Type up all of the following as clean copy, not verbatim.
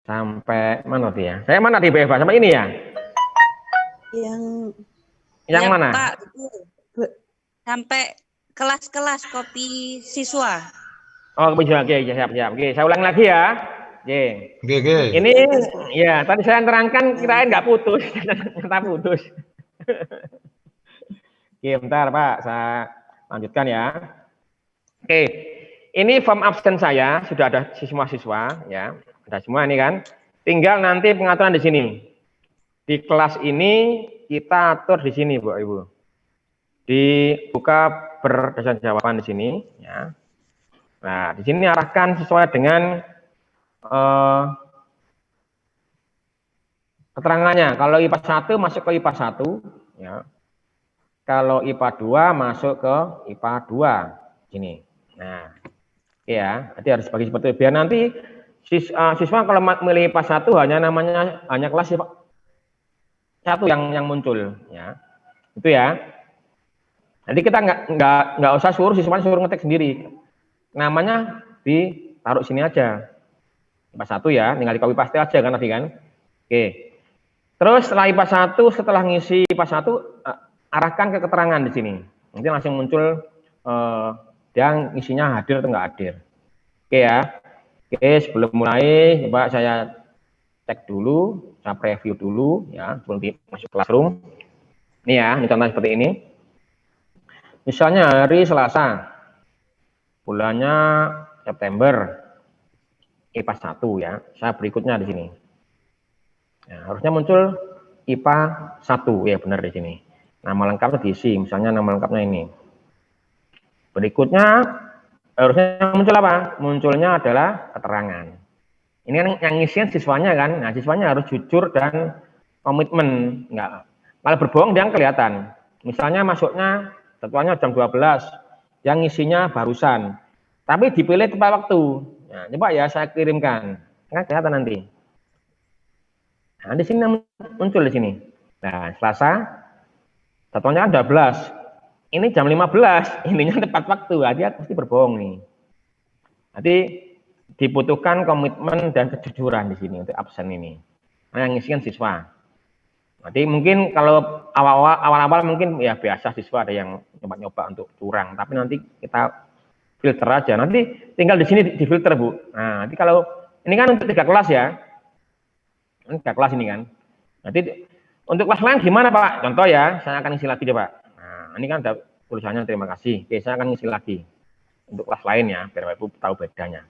Sampai mana tuh ya? Saya mana di BFA? Sampai ini ya? Yang ya, mana? Pak, sampai kelas-kelas kopi siswa. Oh, bisa. Oke, siap. Oke, saya ulang lagi ya. Oke. Oke. Ini ya, tadi saya terangkan kirain nggak putus, ternyata putus. Oke, bentar Pak, saya lanjutkan ya. Oke, ini form absen saya sudah ada siswa-siswa ya, ada semua ini kan. Tinggal nanti pengaturan di sini. Di kelas ini kita atur di sini, Bu Ibu. Dibuka berdasarkan jawaban di sini ya. Nah, di sini arahkan sesuai dengan keterangannya. Kalau IPA 1 masuk ke IPA 1 ya. Kalau IPA 2 masuk ke IPA 2 sini. Nah, ya, jadi harus bagi seperti itu. Biar nanti siswa kalau milih IPA 1 hanya kelas IPA 1 yang muncul ya. Itu ya. Jadi kita nggak usah suruh ngetik sendiri. Namanya ditaruh sini aja. IPA 1 ya, tinggal di copy paste aja kan tadi kan. Oke. Terus setelah IPA 1, setelah ngisi IPA 1, arahkan ke keterangan di sini. Nanti langsung muncul yang isinya hadir atau nggak hadir. Oke ya. Oke, sebelum mulai, coba saya cek dulu, saya preview dulu ya, sebelum masuk classroom. Ini ya, ini contoh seperti ini. Misalnya hari Selasa, bulannya September, IPA 1 ya. Saya berikutnya di sini. Nah, harusnya muncul IPA 1 ya, benar di sini. Nama lengkapnya diisi, misalnya nama lengkapnya ini. Berikutnya harusnya muncul apa? Munculnya adalah keterangan. Ini kan yang ngisian siswanya kan. Nah, siswanya harus jujur dan komitmen. Enggak. Kalau berbohong dia kelihatan. Misalnya masuknya jadwalnya jam 12, yang ngisinya barusan. Tapi dipilih tepat waktu. Nah, coba ya saya kirimkan. Kan kelihatan nanti. Nah, di sini muncul di sini. Nah, Selasa jadwalnya kan 12. Ini jam 15, ininya tepat waktu. Dia pasti berbohong nih. Jadi dibutuhkan komitmen dan kejujuran di sini untuk absen ini. Nah, yang ngisikan siswa. Nanti mungkin kalau awal-awal mungkin ya biasa siswa ada yang nyoba-nyoba untuk curang, tapi nanti kita filter aja. Nanti tinggal di sini di filter, Bu. Nah, nanti kalau ini kan untuk 3 kelas ya. Ini 3 kelas ini kan. Nanti untuk kelas lain gimana, Pak? Contoh ya, saya akan isi lagi deh, Pak. Nah, ini kan ada tulisannya terima kasih. Oke, saya akan isi lagi. Untuk kelas lain ya, biar Bapak Ibu tahu bedanya.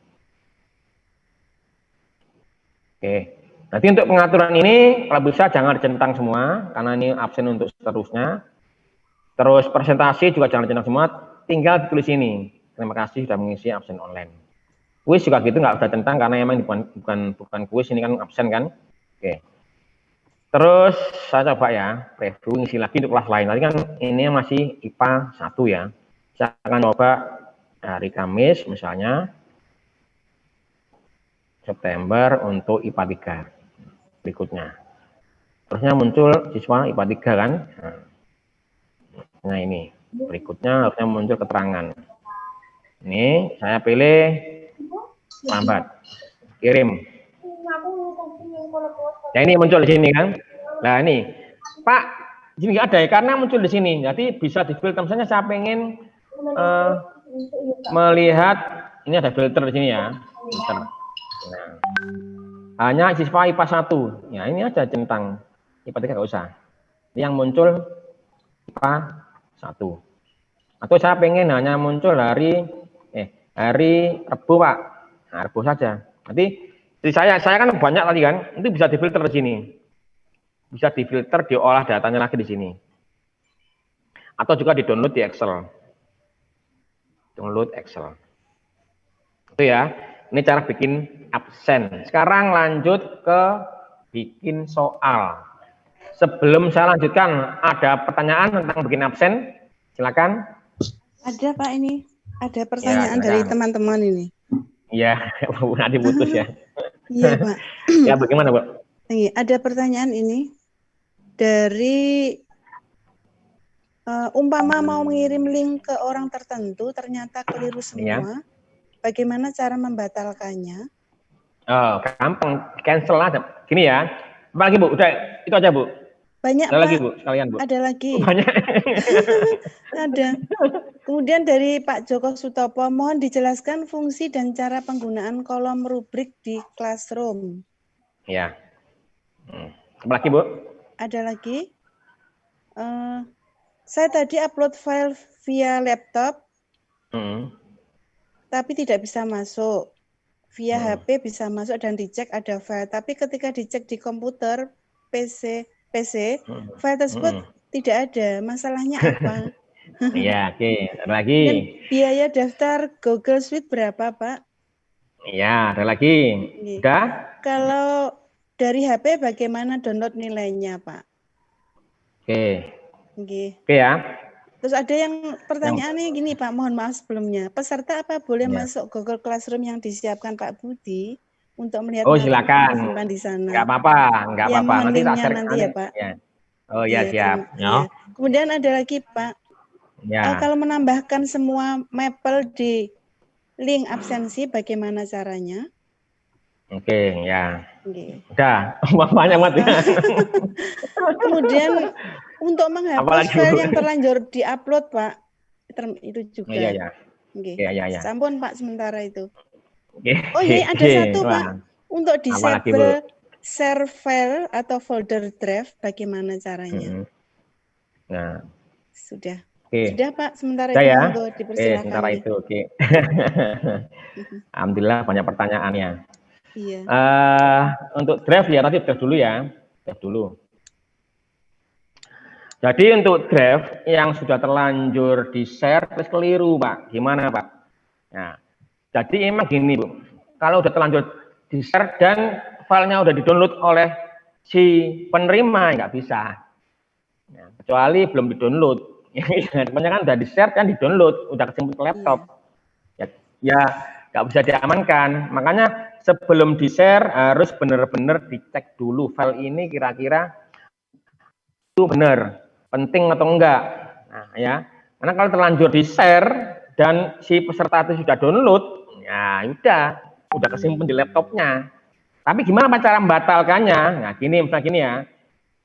Oke, nanti untuk pengaturan ini kalau bisa jangan dicentang semua, karena ini absen untuk seterusnya. Terus presentasi juga jangan dicentang semua, tinggal ditulis ini. Terima kasih sudah mengisi absen online. Kuis juga gitu, nggak usah centang karena emang bukan kuis, ini kan absen kan. Oke. Terus saya coba ya, preview ngisi lagi untuk kelas lain. Nanti kan ini masih IPA 1 ya. Saya akan coba hari Kamis misalnya. September untuk IPA 3 berikutnya. Terusnya muncul siswa IPA 3 kan. Nah ini berikutnya harusnya muncul keterangan. Ini saya pilih lambat. Kirim. Ya ini muncul di sini kan. Nah ini Pak, ini nggak ada ya karena muncul di sini. Jadi bisa difilter. Misalnya saya pengen melihat ini ada filter di sini ya. Filter. Nah, hanya siswa IPA 1. Ya, ini aja centang. IPA 3 nggak usah. Ini yang muncul IPA 1. Atau saya pengen hanya muncul hari Rabu, Pak. Nah, Rabu saja. Nanti saya kan banyak tadi kan. Itu bisa difilter di sini. Bisa difilter, diolah datanya lagi di sini. Atau juga di-download di Excel. Download Excel. Itu ya. Ini cara bikin absen. Sekarang lanjut ke bikin soal. Sebelum saya lanjutkan, ada pertanyaan tentang bikin absen? Silakan. Ada Pak ini. Ada pertanyaan ya, dari teman-teman ini. Iya, nanti putus ya. Iya Pak. Ya bagaimana Bu? Ada pertanyaan ini dari umpama mau mengirim link ke orang tertentu ternyata keliru semua. Ya. Bagaimana cara membatalkannya? Oh, gampang, cancel aja. Gini ya. Apalagi Bu, udah itu aja Bu. Banyak, Ada Pak. lagi Bu, sekalian Bu. Ada lagi. Banyak. Ada. Kemudian dari Pak Joko Sutopo, mohon dijelaskan fungsi dan cara penggunaan kolom rubrik di Classroom. Ya. Apalagi Bu? Ada lagi. Saya tadi upload file via laptop, tapi tidak bisa masuk. Via HP bisa masuk dan dicek ada file. Tapi ketika dicek di komputer, PC, file tersebut tidak ada. Masalahnya apa? Iya, oke. Ada lagi. Dan biaya daftar Google Suite berapa, Pak? Iya, ada lagi. Oke. Udah? Kalau dari HP bagaimana download nilainya, Pak? Oke. Oke. Oke ya. Terus ada yang pertanyaannya gini, Pak, mohon maaf sebelumnya. Peserta apa boleh Ya. masuk Google Classroom yang disiapkan Pak Budi untuk melihat Oh, materi silakan. yang disimpan di sana? Enggak apa-apa, enggak Ya, apa-apa. mohon Nanti tak linknya share nanti ya, Pak. Ya. Oh ya, Iya, siap. iya. Kemudian ada lagi, Pak. Ya. Kalau menambahkan semua mapel di link absensi, bagaimana caranya? Oke, ya. Oke. Udah, banyak banget ya. Kemudian untuk menghapus Apalagi, Bu? file yang terlanjur diupload, Pak, itu juga. Iya, ya. Oke. Ya. Sampun, Pak, sementara itu. Oke. Oh iya, ada satu, Wah. Pak. Untuk Apalagi, disable Bu? share file atau folder draft, bagaimana caranya? Nah. Sudah. Oke. Sudah, Pak, sementara Sudah itu ya? monggo dipersilakan. Sementara itu, oke. Alhamdulillah banyak pertanyaannya. Iya. Untuk draft ya, tadi draft dulu ya. Draft dulu. Jadi untuk draft yang sudah terlanjur di-share terus keliru, Pak. Gimana, Pak? Nah, jadi emang gini, Bu. Kalau udah terlanjur di-share dan filenya udah di-download oleh si penerima, nggak bisa. Nah, kecuali belum di-download. Kebanyakan kan udah di-share kan di-download, udah kesimpul ke laptop. Ya, nggak bisa diamankan. Makanya sebelum di-share harus benar-benar dicek dulu file ini kira-kira itu benar. Penting atau enggak. Nah, ya. Karena kalau terlanjur di-share dan si peserta itu sudah download, ya udah kesimpan di laptopnya. Tapi gimana cara membatalkannya? Nah, gini misalnya gini ya.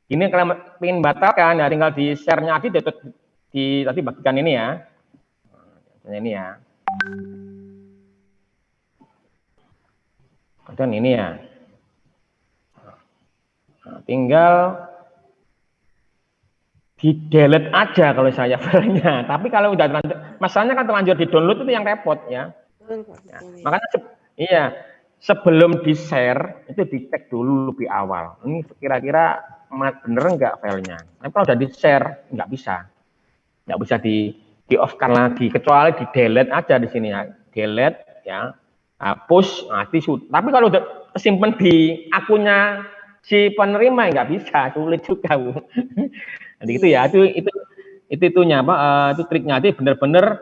Gini kalau ingin batalkan, ya tinggal di-share-nya tadi bagikan ini ya. Nah, ini ya. Dan ini ya. Nah, tinggal di-delete aja kalau saya filenya. Tapi kalau udah terlanjur, masalahnya kan terlanjur di-download itu yang repot ya. Nah, makanya sebelum di-share itu dicek dulu lebih awal. Ini kira-kira bener nggak filenya. Tapi kalau udah di-share nggak bisa di-off-kan lagi, kecuali di-delete aja di sini ya. Delete ya, hapus, mati. Tapi kalau udah simpen di akunnya si penerima nggak bisa, sulit juga, Bu. Jadi itu ya, itunya apa? Itu triknya. Jadi benar-benar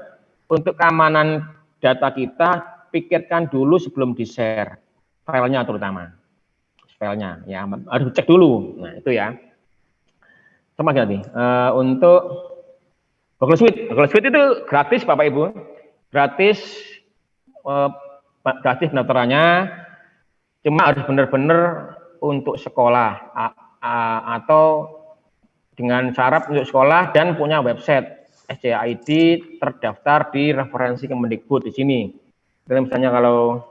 untuk keamanan data kita pikirkan dulu sebelum di-share filenya terutama. Filenya ya harus cek dulu. Nah, itu ya. Sama lagi untuk Google Suite. Google Suite itu gratis Bapak Ibu. Gratis pendaftarannya. Cuma harus benar-benar untuk sekolah atau dengan syarat untuk sekolah dan punya website SCID terdaftar di referensi Kemendikbud di sini. Jadi misalnya kalau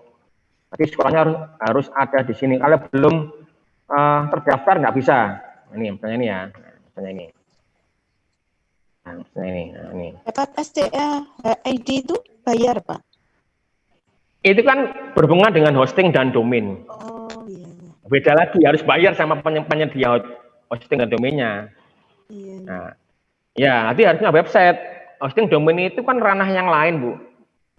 tapi sekolahnya harus ada di sini. Kalau belum terdaftar nggak bisa. Ini misalnya ini ya, misalnya ini. Nah, misalnya ini. Dapat SCID itu bayar, Pak? Itu kan berhubungan dengan hosting dan domain. Oh iya. Beda lagi harus bayar sama penyedia hosting dan domainnya. Iya. Nah, ya nanti harusnya website hosting domain itu kan ranah yang lain, Bu.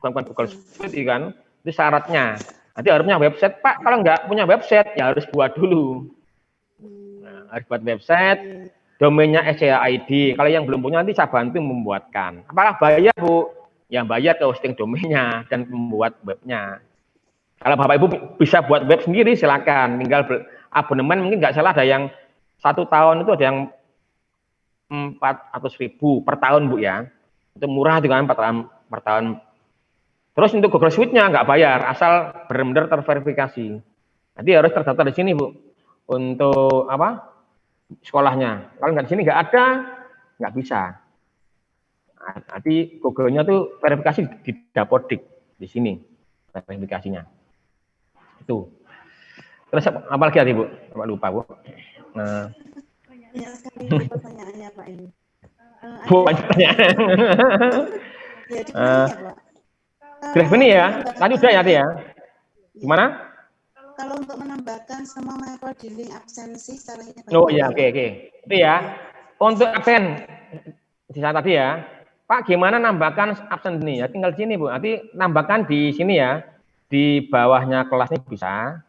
Bukan Google Suite kan, itu syaratnya. Nanti harusnya website, Pak. Kalau nggak punya website ya harus buat dulu. Nah, harus buat website, domainnya SCID. Kalau yang belum punya nanti saya bantu membuatkan. Apakah bayar, Bu? Yang bayar ke hosting domainnya dan membuat webnya. Kalau Bapak Ibu bisa buat web sendiri silakan. Tinggal abonemen mungkin nggak salah ada yang 1 tahun itu ada yang 400.000 per tahun, Bu ya. Itu murah juga kan 4 per tahun. Terus untuk Google Suite-nya nggak bayar, asal benar-benar terverifikasi. Jadi harus terdaftar di sini, Bu. Untuk apa? Sekolahnya. Kalau nggak di sini nggak ada, nggak bisa. Nanti Google-nya tuh verifikasi di Dapodik di sini verifikasinya. Itu. Terus apa lagi tadi, Bu? Apa lupa, Bu? Nah, banyak sekali pertanyaannya Pak ini. banyak pertanyaan. Ya, di mana ya, Pak? Graf ini ya. Tadi udah ya, ya. Gimana? Kalau untuk menambahkan semua mapel di link absensi caranya Oh iya, oke. Itu ya. Untuk absen sisa tadi ya. Pak, gimana nambahkan absen ini ya? Tinggal di sini, Bu. Nanti nambahkan di sini ya. Di bawahnya kelas ini bisa.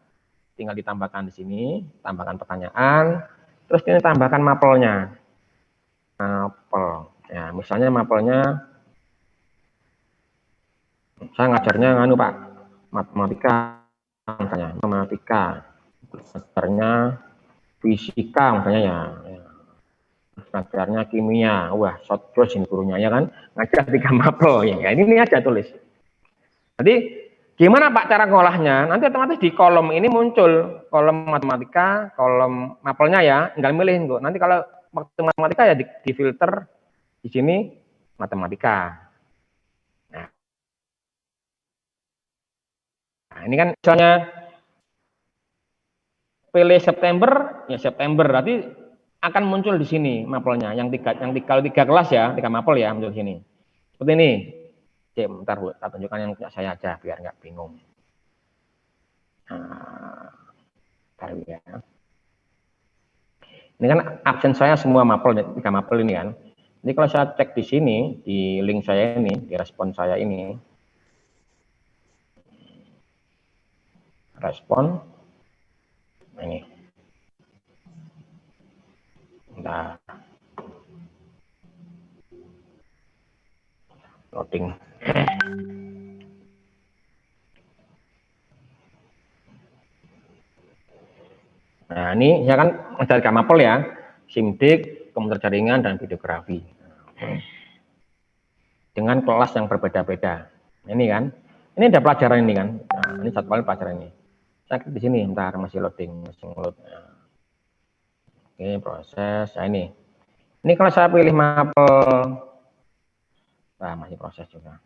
Tinggal ditambahkan di sini, tambahkan pertanyaan. Terus ini tambahkan mapelnya. Mapel. Ya, misalnya mapelnya saya ngajarnya nganu, Pak. Matematika misalnya, matematika. Ngajarnya fisika misalnya ya. Ngajarnya kimia, wah short terus ini gurunya ya kan, ngajar 3 mapel ya, ini aja tulis. Nanti gimana Pak cara ngolahnya? Nanti otomatis di kolom ini muncul kolom matematika, kolom mapelnya ya, tinggal milihin kok. Nanti kalau waktu matematika ya di filter di sini matematika. Nah, ini kan misalnya pilih September ya September, berarti akan muncul di sini mapelnya yang kalau 3 kelas ya 3 mapel ya muncul di sini seperti ini. Oke, bentar Bu, saya tunjukkan yang punya saya aja biar nggak bingung. Nah, ya. Ini kan absen saya semua mapel 3 mapel ini kan. Jadi kalau saya cek di sini di link saya ini di respon saya ini respon ini. Nah, loading. Nah, ini ya kan ada 3 mapel ya, SIMDIK, komputer jaringan, dan videografi. Dengan kelas yang berbeda-beda. Ini kan, ini ada pelajaran ini kan. Nah, ini jadwal pelajaran ini. Saya klik di sini, ntar masih loading, masih load. Oke, proses. Nah, ini. Ini kalau saya pilih mapel, nah masih proses juga.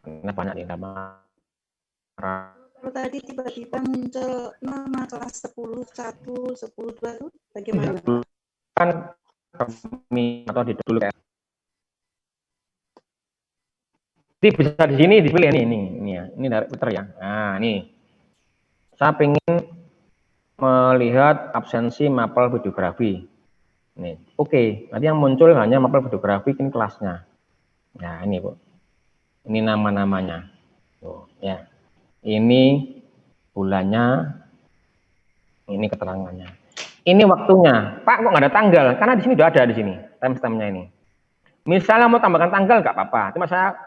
Karena banyak di nama. Kalau tadi tiba-tiba muncul nama kelas 10, 1, 10, 2 itu bagaimana? Kan kami atau di dulu ya. Jadi bisa di sini dipilih ini ya. Ini dari Twitter ya. Nah, ini. Saya ingin melihat absensi mapel videografi. Nih, oke. Nanti yang muncul hanya mapel videografi ini kelasnya. Nah, ini, Bu. Ini nama-namanya. Tuh, ya. Ini bulannya, ini keterangannya. Ini waktunya. Pak, kok nggak ada tanggal? Karena di sini udah ada di sini timestamp-nya ini. Misalnya mau tambahkan tanggal nggak apa-apa. Cuma saya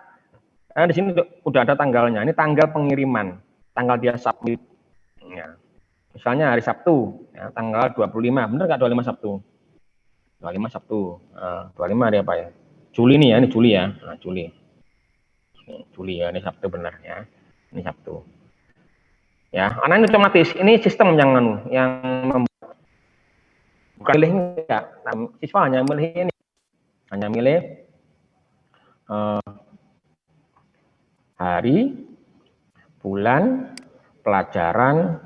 di sini udah ada tanggalnya. Ini tanggal pengiriman, tanggal dia submit. Ya. Misalnya hari Sabtu, ya, tanggal 25. Bener nggak 25 Sabtu? 25 Sabtu. 25 hari apa ya? Juli nih ya, ini Juli ya. Nah, Juli. Juli ya, ini Sabtu benar ya. Ini Sabtu. Ya, karena ini otomatis. Ini sistem yang membuat. Bukan milih enggak. Nah, siswa hanya milih ini. Hanya milih hari, bulan, pelajaran,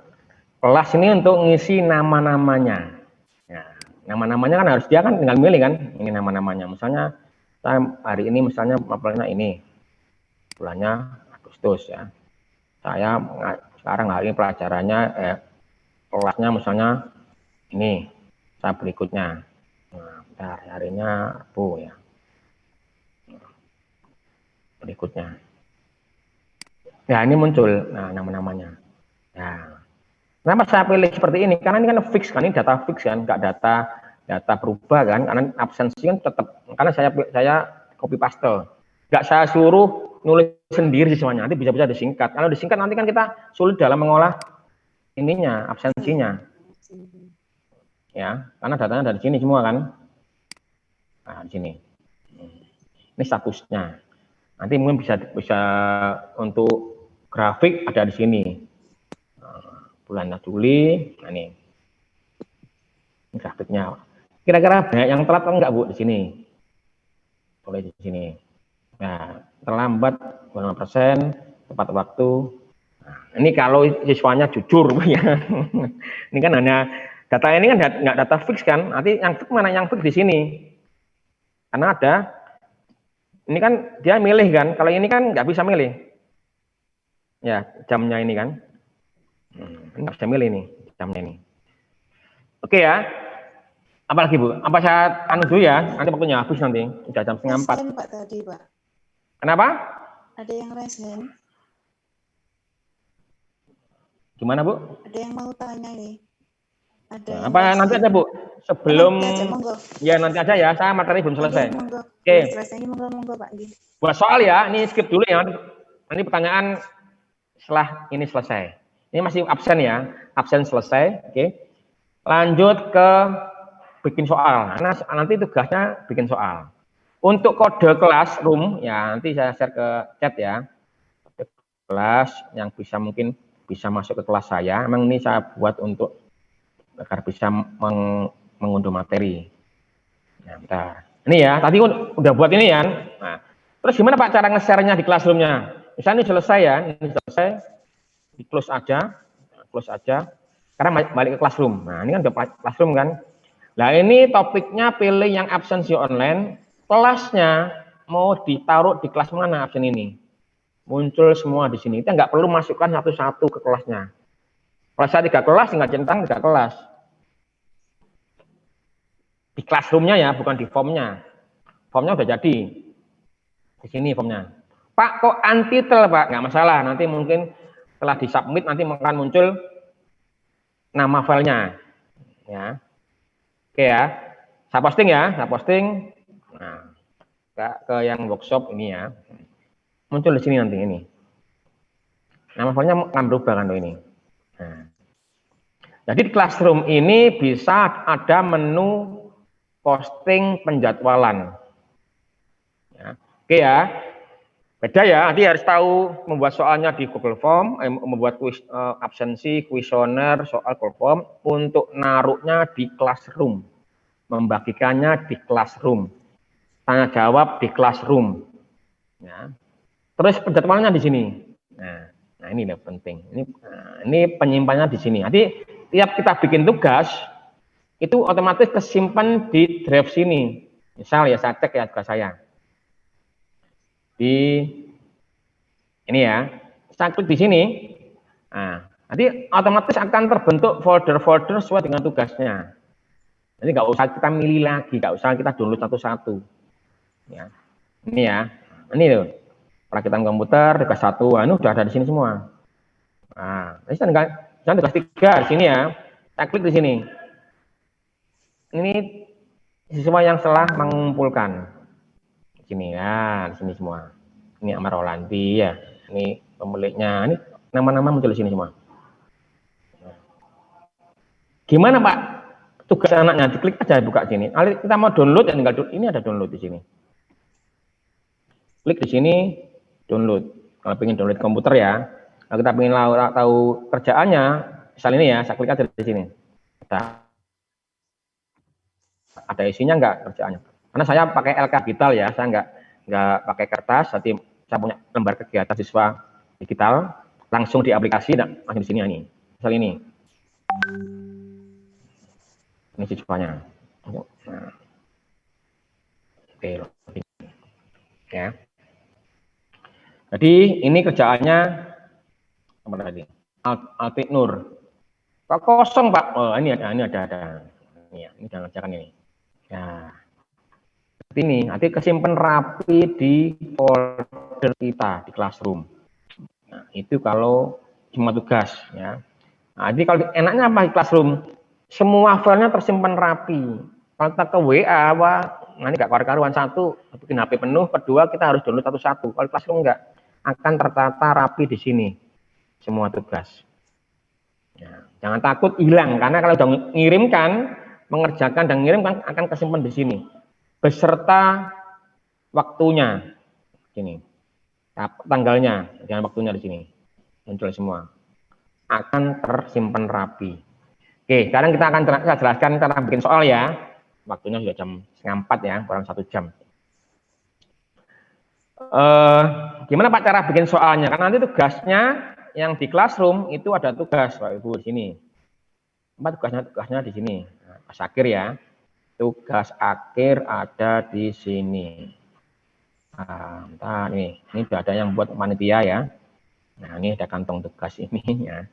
kelas ini untuk ngisi nama-namanya. Ya, nama-namanya kan harus dia kan tinggal milih kan. Ini nama-namanya. Misalnya saya hari ini misalnya mapelnya ini. Bulannya Agustus ya. Saya sekarang hari ini pelajarannya kelasnya misalnya ini. Saya berikutnya. Nah, bentar, harinya Rabu ya. Berikutnya. Ya, ini muncul nah nama-namanya. Ya. Kenapa saya pilih seperti ini? Karena ini kan fix kan, ini data fix kan, nggak data berubah kan, karena absensi kan tetap. Karena saya copy paste, nggak saya suruh nulis sendiri semuanya. Nanti bisa-bisa disingkat. Kalau disingkat nanti kan kita sulit dalam mengolah ininya, absensinya. Ya, karena datanya dari sini semua kan. Nah, di sini. Ini statusnya. Nanti mungkin bisa untuk grafik ada di sini. bulan Juli. Nah, ini grafiknya. Kira-kira banyak yang telat atau enggak Bu di sini? Boleh di sini. Nah, terlambat berapa persen, tepat waktu. Nah, ini kalau siswanya jujur ya. Ini kan hanya data ini kan nggak data fix kan. Nanti yang fix mana yang fix di sini. Karena ada ini kan dia milih kan. Kalau ini kan nggak bisa milih. Ya, jamnya ini kan. Nggak bisa milih nih jamnya ini. Oke ya. Apa lagi Bu? Apa saya anu dulu ya? Nanti waktunya habis nanti. Udah jam setengah 4. Resen, Pak tadi, Pak. Kenapa? Ada yang resen. Gimana Bu? Ada yang mau tanya ini. Ada Nah, yang apa resen. nanti aja Bu? Sebelum Nanti aja, monggo. ya nanti aja ya. Saya materi belum selesai. Monggo. Oke. Selesai ini monggo Pak. Buat soal ya, ini skip dulu ya. Nanti pertanyaan setelah ini selesai. Ini masih absen ya. Absen selesai. Oke. Lanjut ke bikin soal. Nah, nanti tugasnya bikin soal. Untuk kode classroom ya nanti saya share ke chat ya. Kode kelas yang bisa mungkin bisa masuk ke kelas saya. Memang ini saya buat untuk agar bisa mengunduh materi. Nah, bentar. Ini ya, tadi udah buat ini ya. Nah, terus gimana Pak cara nge-share-nya di classroom-nya? Misalnya ini selesai ya, ini selesai, di close aja. Karena balik ke classroom. Nah, ini kan udah classroom kan. Nah, ini topiknya pilih yang absensi online, kelasnya mau ditaruh di kelas mana absen ini. Muncul semua di sini. Kita nggak perlu masukkan satu-satu ke kelasnya. Kalau saya 3 kelas, tinggal centang 3 kelas. Di classroom-nya ya, bukan di form-nya. Formnya udah jadi. Di sini formnya. Pak, kok untitled Pak? Nggak masalah. Nanti mungkin setelah disubmit nanti akan muncul nama filenya. Ya. Oke ya. Saya posting ya. Saya posting. Nah, ke yang workshop ini ya. Muncul di sini nanti ini. Nama filenya akan berubah kan ini. Nah. Jadi di classroom ini bisa ada menu posting penjadwalan. Ya. Oke ya. Beda ya, nanti harus tahu membuat soalnya di Google Form, membuat absensi, kuesioner, soal Google Form, untuk naruhnya di classroom, membagikannya di classroom, tanya jawab di classroom. Ya. Terus penjadwalannya di sini. Nah ini yang penting. Ini penyimpanannya di sini. Nanti tiap kita bikin tugas, itu otomatis kesimpan di drive sini. Misal ya saya cek ya tugas saya. Di ini ya, saya klik di sini. Nah, nanti otomatis akan terbentuk folder-folder sesuai dengan tugasnya. Jadi nggak usah kita milih lagi, nggak usah kita download satu-satu. Ya, ini ya, ini loh. Perakitan komputer tugas 1, ini udah ada di sini semua. Nah, ini saya tugas 3 di sini ya. Saya klik di sini. Ini siswa yang telah mengumpulkan. Di sini ya, di sini semua. Ini Amar Rolandi ya. Ini pemiliknya. Ini nama-nama muncul di sini semua. Gimana Pak? Tugas anaknya diklik aja buka sini. Kita mau download ya tinggal ini ada download di sini. Klik di sini download. Kalau pengen download komputer ya. Kalau kita pengen tahu kerjaannya, misal ini ya, saya klik aja di sini. Ada isinya enggak kerjaannya? Karena saya pakai LK digital ya, saya enggak pakai kertas. Jadi saya punya lembar kegiatan siswa digital, langsung di aplikasi, langsung di sini ini. Misal ini. Ini siswanya. Nah. Oke, ya. Jadi ini kerjaannya apa tadi? Altik Nur. Kok kosong Pak? Oh ini ada. Ini jangan kerjakan ini. Ya. Seperti ini. Nanti kesimpan rapi di folder kita di classroom. Nah, itu kalau cuma tugas ya. Nah, jadi kalau enaknya apa di classroom? Semua filenya tersimpan rapi. Kalau kita ke WA, nanti nggak karuan satu, bikin HP penuh, kedua kita harus download satu-satu. Kalau classroom enggak, akan tertata rapi di sini semua tugas. Ya, jangan takut hilang karena kalau udah mengirimkan, mengerjakan dan mengirimkan akan kesimpan di sini beserta waktunya. Sini. Tanggalnya, jangan waktunya di sini. Muncul semua. akan tersimpan rapi. Oke, sekarang kita akan jelaskan cara bikin soal ya. Waktunya sudah jam 3:30 ya, kurang 1 jam. Gimana Pak cara bikin soalnya? Karena nanti tugasnya yang di classroom itu ada tugas Pak Ibu di sini. Tugasnya di sini. Nah, tugas akhir ya. Tugas akhir ada di sini. Nah, ini sudah ada yang buat panitia ya. Nah, ini ada kantong tugas ini ya.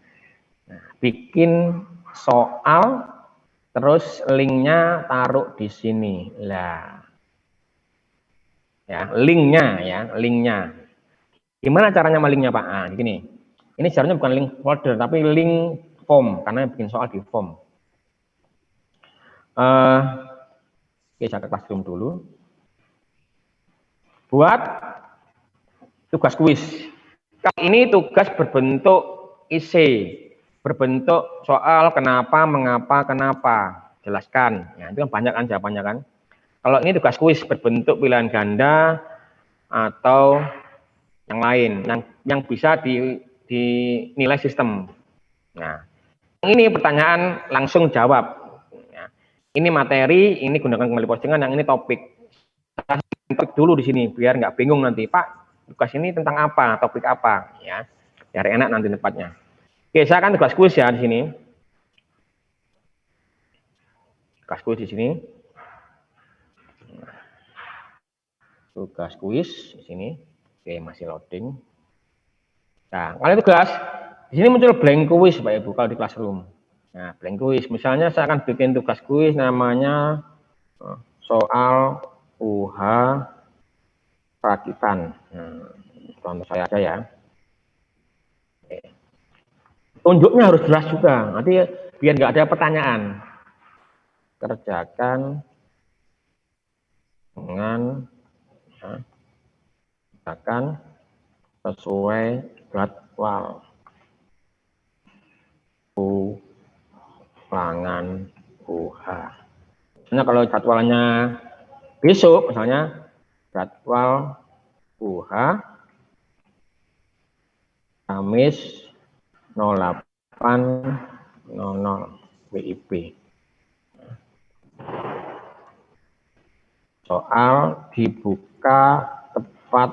Nah, bikin soal terus linknya taruh di sini lah. Ya, linknya. Gimana caranya linknya Pak? Nah, gini. Ini sebenarnya bukan link folder, tapi link form karena bikin soal di form. Oke, saya ke classroom dulu. Buat tugas kuis. Kali ini tugas berbentuk isi, berbentuk soal kenapa, mengapa, kenapa. Jelaskan. Ya, itu kan banyak kan jawabannya kan. Kalau ini tugas kuis berbentuk pilihan ganda atau yang lain, yang bisa dinilai sistem. Nah, ini pertanyaan langsung jawab. Ya. Ini materi, ini gunakan kembali postingan, yang ini topik. Topik dulu di sini biar nggak bingung nanti, Pak. Tugas ini tentang apa, topik apa, ya. Biar enak nanti tempatnya. Oke, saya akan tugas kuis ya di sini. Tugas kuis di sini. Tugas kuis di sini. Oke, masih loading. Nah, kalau tugas di sini muncul blank kuis Pak Ibu kalau di classroom. Nah, blank kuis. Misalnya saya akan bikin tugas kuis namanya soal UH perakitan. Nah, contoh saya aja ya. Oke. Tunjuknya harus jelas juga. Nanti biar nggak ada pertanyaan. Kerjakan dengan sesuai jadwal ulangan UH. Misalnya kalau jadwalnya besok, misalnya jadwal UH Kamis 08.00 WIB. Soal dibuka tepat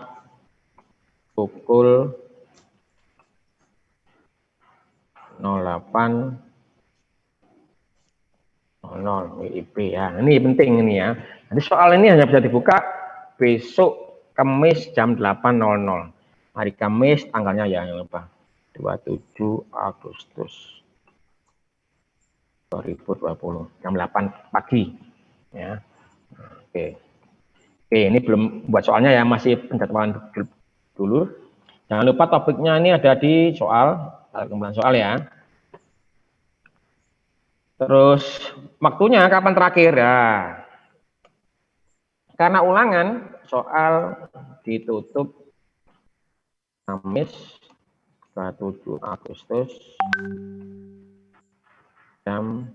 pukul 08.00 WIB ya. Ini penting ini ya. Nanti soal ini hanya bisa dibuka besok Kamis jam 8.00. Hari Kamis tanggalnya ya yang lupa. 27 Agustus 2020 jam 8 pagi ya. Oke, ini belum buat soalnya ya, masih penjadwalan dulu. Jangan lupa topiknya ini ada di soal, kemudian soal ya. Terus waktunya kapan terakhir ya? Karena ulangan soal ditutup Kamis 27 Agustus jam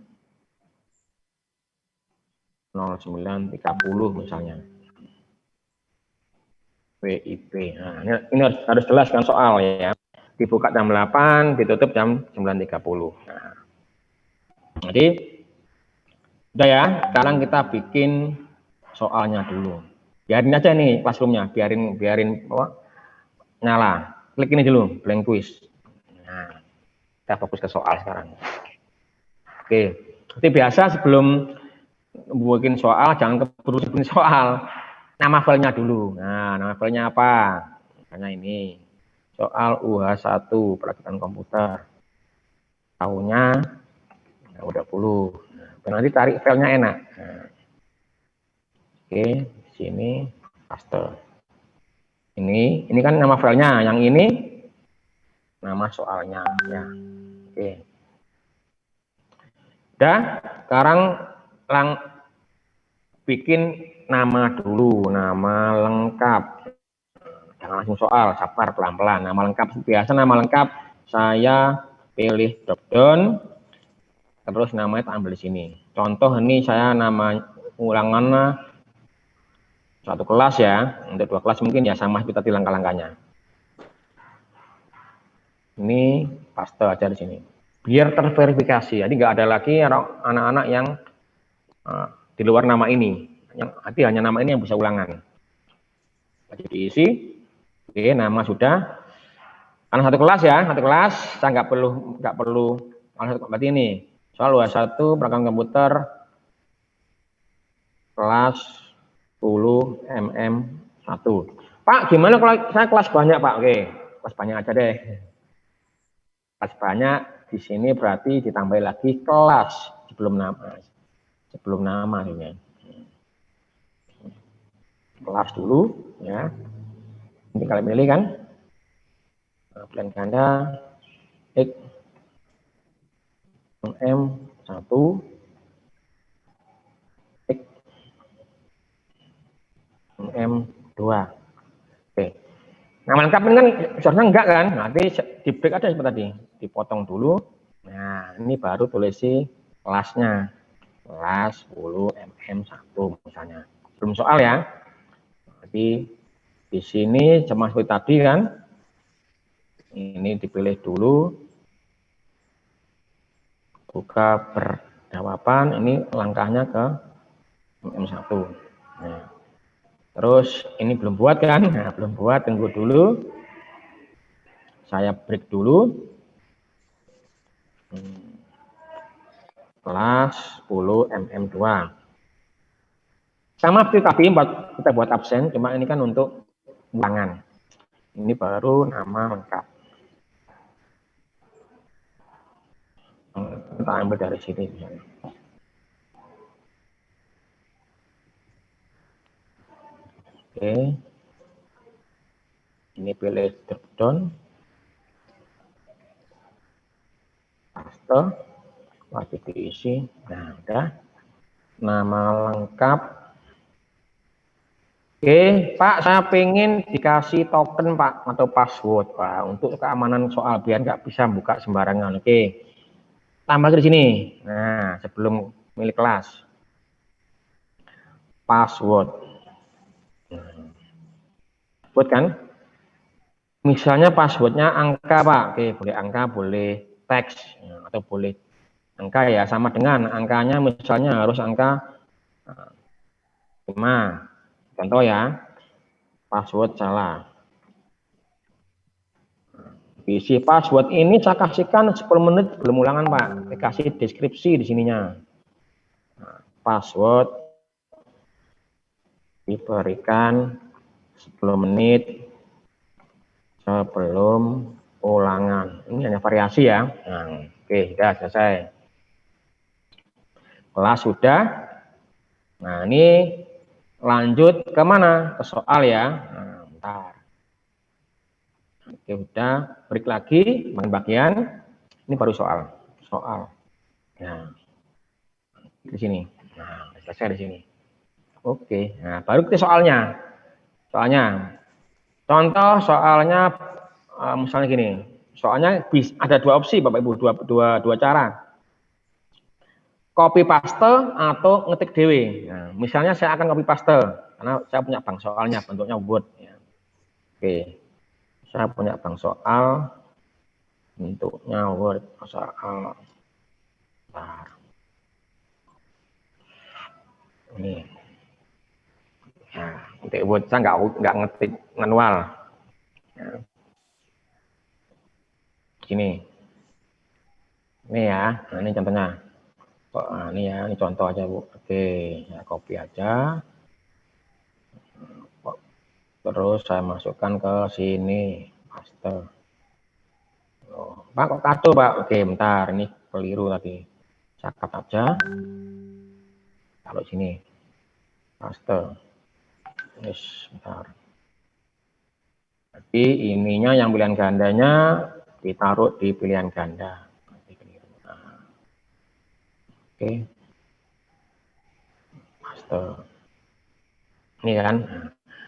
09.30 misalnya. WIB. Nah, ini harus jelas kan soal ya. Dibuka jam 8, ditutup jam 9.30. Nah, jadi udah ya, sekarang kita bikin soalnya dulu. Biarin aja nih classroomnya, biarin nyala. Klik ini dulu, blank quiz. Nah, kita fokus ke soal sekarang. Oke, seperti biasa sebelum bikin soal, jangan keburu bikin soal. Nama filenya dulu. Nah, nama filenya apa? Misalnya ini. Soal UH1, perakitan komputer. Tahunnya ya, udah 20. Nah, nanti tarik filenya enak. Nah. Oke, di sini paste. Ini kan nama filenya. Yang ini nama soalnya. Ya. Oke. Udah, sekarang bikin nama dulu, nama lengkap. Jangan langsung soal, sabar pelan-pelan. Nama lengkap biasa, nama lengkap saya pilih drop down, terus namanya tak ambil di sini. Contoh ini saya nama ulangannya satu kelas ya, untuk 2 kelas mungkin ya sama kita di langkah-langkahnya. Ini paste aja di sini. Biar terverifikasi. Jadi nggak ada lagi anak-anak yang di luar nama ini. Nanti hanya nama ini yang bisa ulangan. Jadi diisi. Oke, nama sudah. Karena satu kelas ya, satu kelas. Saya nggak perlu. Berarti ini soal 21 perangkat komputer kelas 10 MM1. Pak, gimana kalau saya kelas banyak, Pak? Oke, kelas banyak aja deh. Kelas banyak di sini berarti ditambah lagi kelas sebelum nama. Sebelum nama ini. Kelas dulu ya. Nanti kalian pilih kan? Pilihan ganda X M1 X M2. Oke. Nama lengkap ini kan seharusnya enggak kan? Nanti di break ada seperti tadi, dipotong dulu. Nah, ini baru tulisi kelasnya. Kelas 10 MM1 misalnya. Belum soal ya. Jadi di sini sama seperti tadi kan. Ini dipilih dulu. Buka perjawaban, ini langkahnya ke MM1. Nah, terus ini belum buat kan? Nah, belum buat, tunggu dulu. Saya break dulu. Kelas 10 MM2. Sama seperti tadi kita buat absen, cuma ini kan untuk ulangan. Ini baru nama lengkap. Kita ambil dari sini. Oke. Ini pilih drop down. Paste. Wajib diisi. Nah, udah. Nama lengkap. Oke, Pak, saya pengen dikasih token, Pak, atau password, Pak, untuk keamanan soal biar nggak bisa buka sembarangan. Oke. Tambah di sini. Nah, sebelum milik kelas. Password. Buat kan? Misalnya passwordnya angka, Pak. Oke, boleh angka, boleh teks, atau boleh angka ya, sama dengan angkanya misalnya harus angka 5. Contoh ya, password salah. Isi password ini saya kasihkan 10 menit sebelum ulangan, Pak. Saya kasih deskripsi di sininya. Password diberikan 10 menit sebelum ulangan. Ini hanya variasi ya. Nah, oke, sudah selesai. Kelas sudah. Nah, ini lanjut ke mana? Ke soal ya. Nah, bentar. Oke, udah. Break lagi, bagian. Ini baru soal. Soal. Nah, di sini. Nah, selesai di sini. Oke, nah baru ke soalnya. Soalnya, contoh soalnya misalnya gini. Soalnya ada dua opsi, Bapak Ibu, dua cara. Copy paste atau ngetik dewe. Nah, misalnya saya akan copy paste karena saya punya bank soalnya bentuknya Word. Ya. Oke, saya punya bank soal bentuknya Word soal. Bentar. Ini. Nah, ngetik Word saya nggak ngetik manual. Ya. Gini. Ini ya, nah ini contohnya. Nah, ini ya, ini contoh aja Bu. Oke, ya copy aja. Terus saya masukkan ke sini, paste. Oh, Pak kok kado Pak? Oke, bentar, ini keliru tadi. Saya cut aja. Kalau sini, paste. Yes, bentar. Jadi ininya yang pilihan gandanya ditaruh di pilihan ganda. Nah, oke, paste. Ini kan.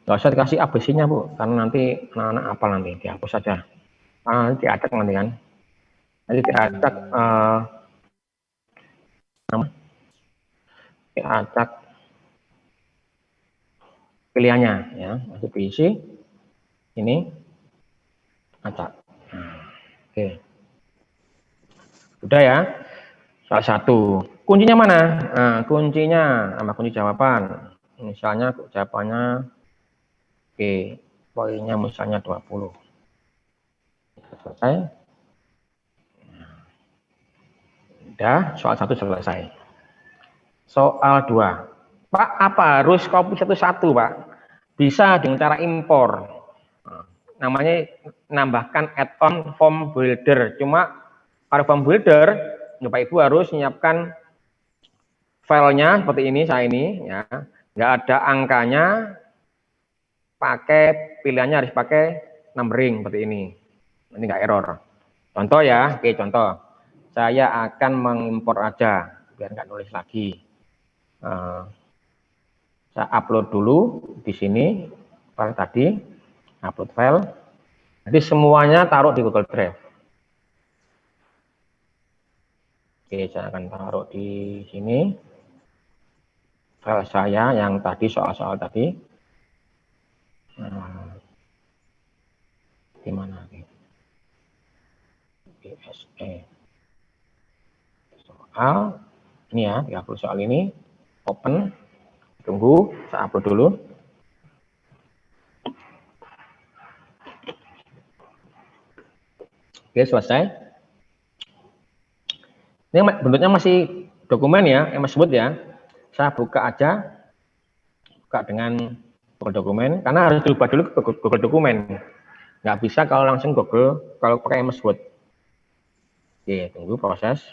Nggak usah dikasih ABC-nya Bu, karena nanti anak-anak apal nanti, dihapus saja. Nanti diacak nanti kan. Nanti diacak pilihannya ya, masih diisi. Ini acak. Nah, oke. Sudah ya. Soal 1. Kuncinya mana? Nah, kuncinya nama kunci jawaban. Misalnya jawabannya oke, poinnya misalnya 20. Selesai. Udah, soal 1 selesai. Soal 2. Pak, apa harus copy satu-satu, Pak? Bisa dengan cara impor. Namanya nambahkan add-on form builder. Cuma kalau form builder, Bapak Ibu harus menyiapkan filenya seperti ini, saya ini, ya, nggak ada angkanya, pakai pilihannya harus pakai numbering seperti ini. Ini nggak error. Contoh ya, oke contoh. Saya akan mengimpor aja, biar nggak nulis lagi. Saya upload dulu di sini file tadi, upload file. Jadi semuanya taruh di Google Drive. Oke, saya akan taruh di sini file saya yang tadi soal-soal tadi. Di mana? DSE. Soal ini ya, 30 soal ini open. Tunggu, saya upload dulu. Oke, selesai. Ini bentuknya masih dokumen ya, yang sebut ya. Saya buka aja, buka dengan Google Dokumen, karena harus diubah dulu ke Google Dokumen. Nggak bisa kalau langsung Google, kalau pakai MS Word. Oke, tunggu proses.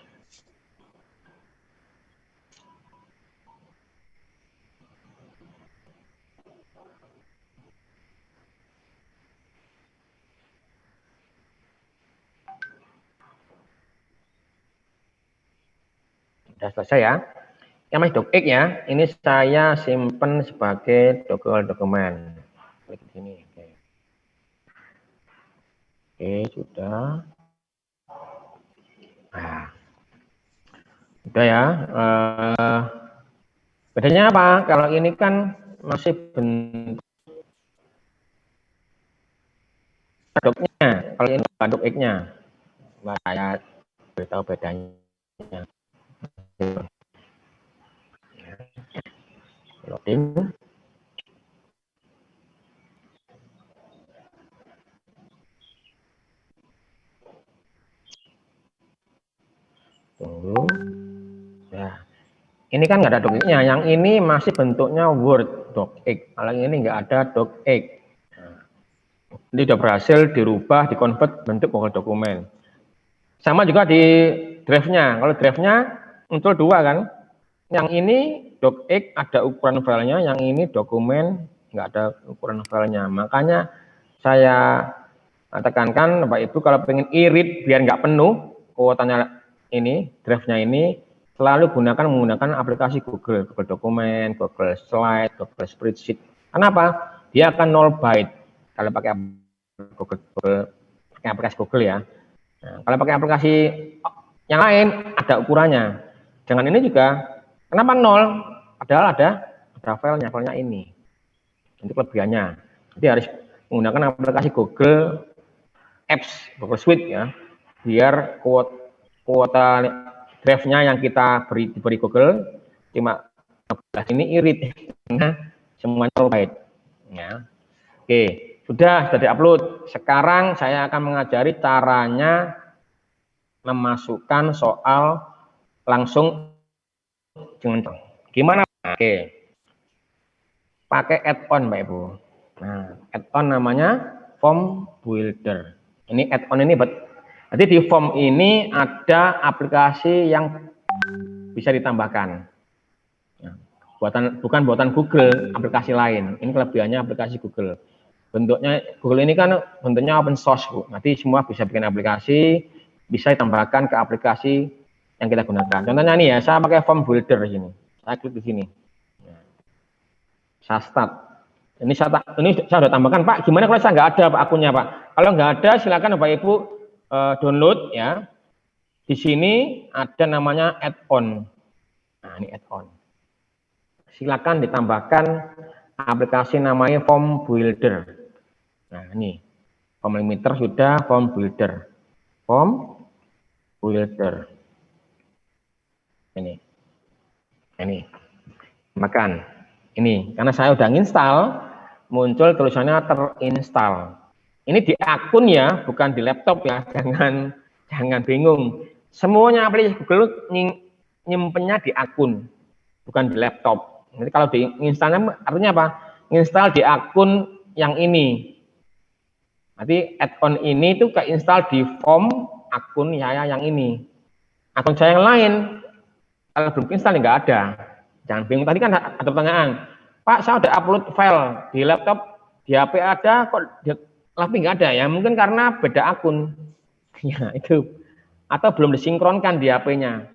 Sudah selesai ya. Yang masih docx ya, ini saya simpan sebagai Google Dokumen. Klik di sini. Oke, sudah. Nah, udah ya. Bedanya apa? Kalau ini kan masih bentuk docx-nya. Kalau ini bukan docx-nya. Saya beritahu bedanya. Loading. Tunggu. Ya. Ini kan nggak ada docx-nya. Yang ini masih bentuknya Word docx. Kalau ini nggak ada docx. Ini sudah berhasil dirubah, dikonvert bentuk Google Dokumen. Sama juga di drive-nya. Kalau drive-nya muncul dua kan. Yang ini docx ada ukuran filenya, yang ini dokumen nggak ada ukuran filenya. Makanya saya tekankan Bapak Ibu kalau pengen irit biar nggak penuh kuotanya ini, drive-nya ini, selalu menggunakan aplikasi Google Dokumen, Google Slide, Google Spreadsheet. Kenapa? Dia akan 0 byte kalau pakai aplikasi Google ya. Nah, kalau pakai aplikasi yang lain ada ukurannya. Dengan ini juga, kenapa 0? Padahal ada filenya ini. Itu kelebihannya. Jadi harus menggunakan aplikasi Google Apps, Google Suite ya, biar kuota drive-nya yang kita diberi Google cuma ini irit karena semuanya 0 byte ya. Oke, sudah diupload. Sekarang saya akan mengajari caranya memasukkan soal langsung dengan gimana? Oke. Pakai add-on Mbak Ibu. Nah, add-on namanya form builder. Ini add-on ini jadi di form ini ada aplikasi yang bisa ditambahkan. Bukan buatan Google, aplikasi lain. Ini kelebihannya aplikasi Google. Bentuknya Google ini kan bentuknya open source, Bu. Nanti semua bisa bikin aplikasi, bisa ditambahkan ke aplikasi yang kita gunakan. Contohnya nih ya, saya pakai form builder di sini. Saya klik di sini. Saya start. Ini saya sudah tambahkan, Pak. Gimana kalau saya nggak ada Pak akunnya, Pak? Kalau nggak ada, silakan Bapak Ibu download ya. Di sini ada namanya add-on. Nah, ini add-on. Silakan ditambahkan aplikasi namanya form builder. Nah, ini form limiter sudah, form builder. Form builder. Ini makan ini karena saya udah nginstal, muncul tulisannya terinstall. Ini di akun ya, bukan di laptop ya. Jangan bingung. Semuanya aplikasi Google nyimpennya di akun, bukan di laptop. Jadi kalau di installnya artinya apa? Install di akun yang ini. Nanti add-on ini tuh keinstall di form akun saya yang ini. Akun saya yang lain kalau belum install nggak ada. Jangan bingung. Tadi kan ada pertanyaan, Pak, saya udah upload file di laptop, di HP ada, kok di laptop nggak ada ya? Mungkin karena beda akun. Ya itu. Atau belum disinkronkan di HP-nya.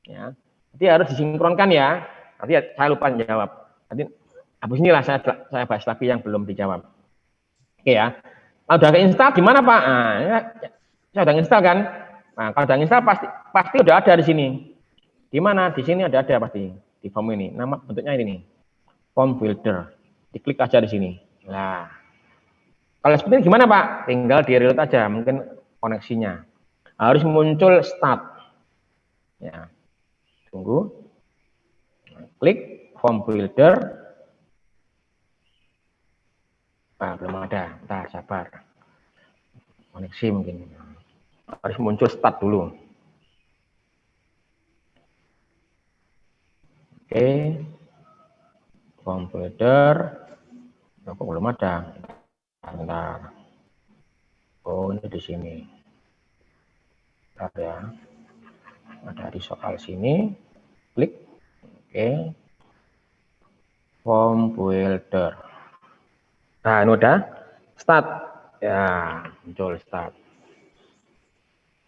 Ya. Jadi harus disinkronkan ya. Nanti saya lupa jawab. Nanti habis inilah saya bahas lagi yang belum dijawab. Oke ya. Kalau udah keinstall gimana Pak? Nah, ya, saya udah install kan? Nah, kalau udah install pasti udah ada di sini. Di mana? Di sini ada pasti di form ini. Nama bentuknya ini nih. Form builder. Diklik aja di sini. Nah, kalau seperti ini gimana Pak? Tinggal di reload aja, mungkin koneksinya. Harus muncul start. Ya. Tunggu. Klik form builder. Nah, belum ada. Bentar, sabar. Koneksi mungkin. Harus muncul start dulu. Oke. Form builder. Kok belum ada? Bentar. Oh, ini di sini. Bentar ya. Ada di soal sini. Klik. Oke. Form builder. Nah, ini udah start. Ya, muncul start.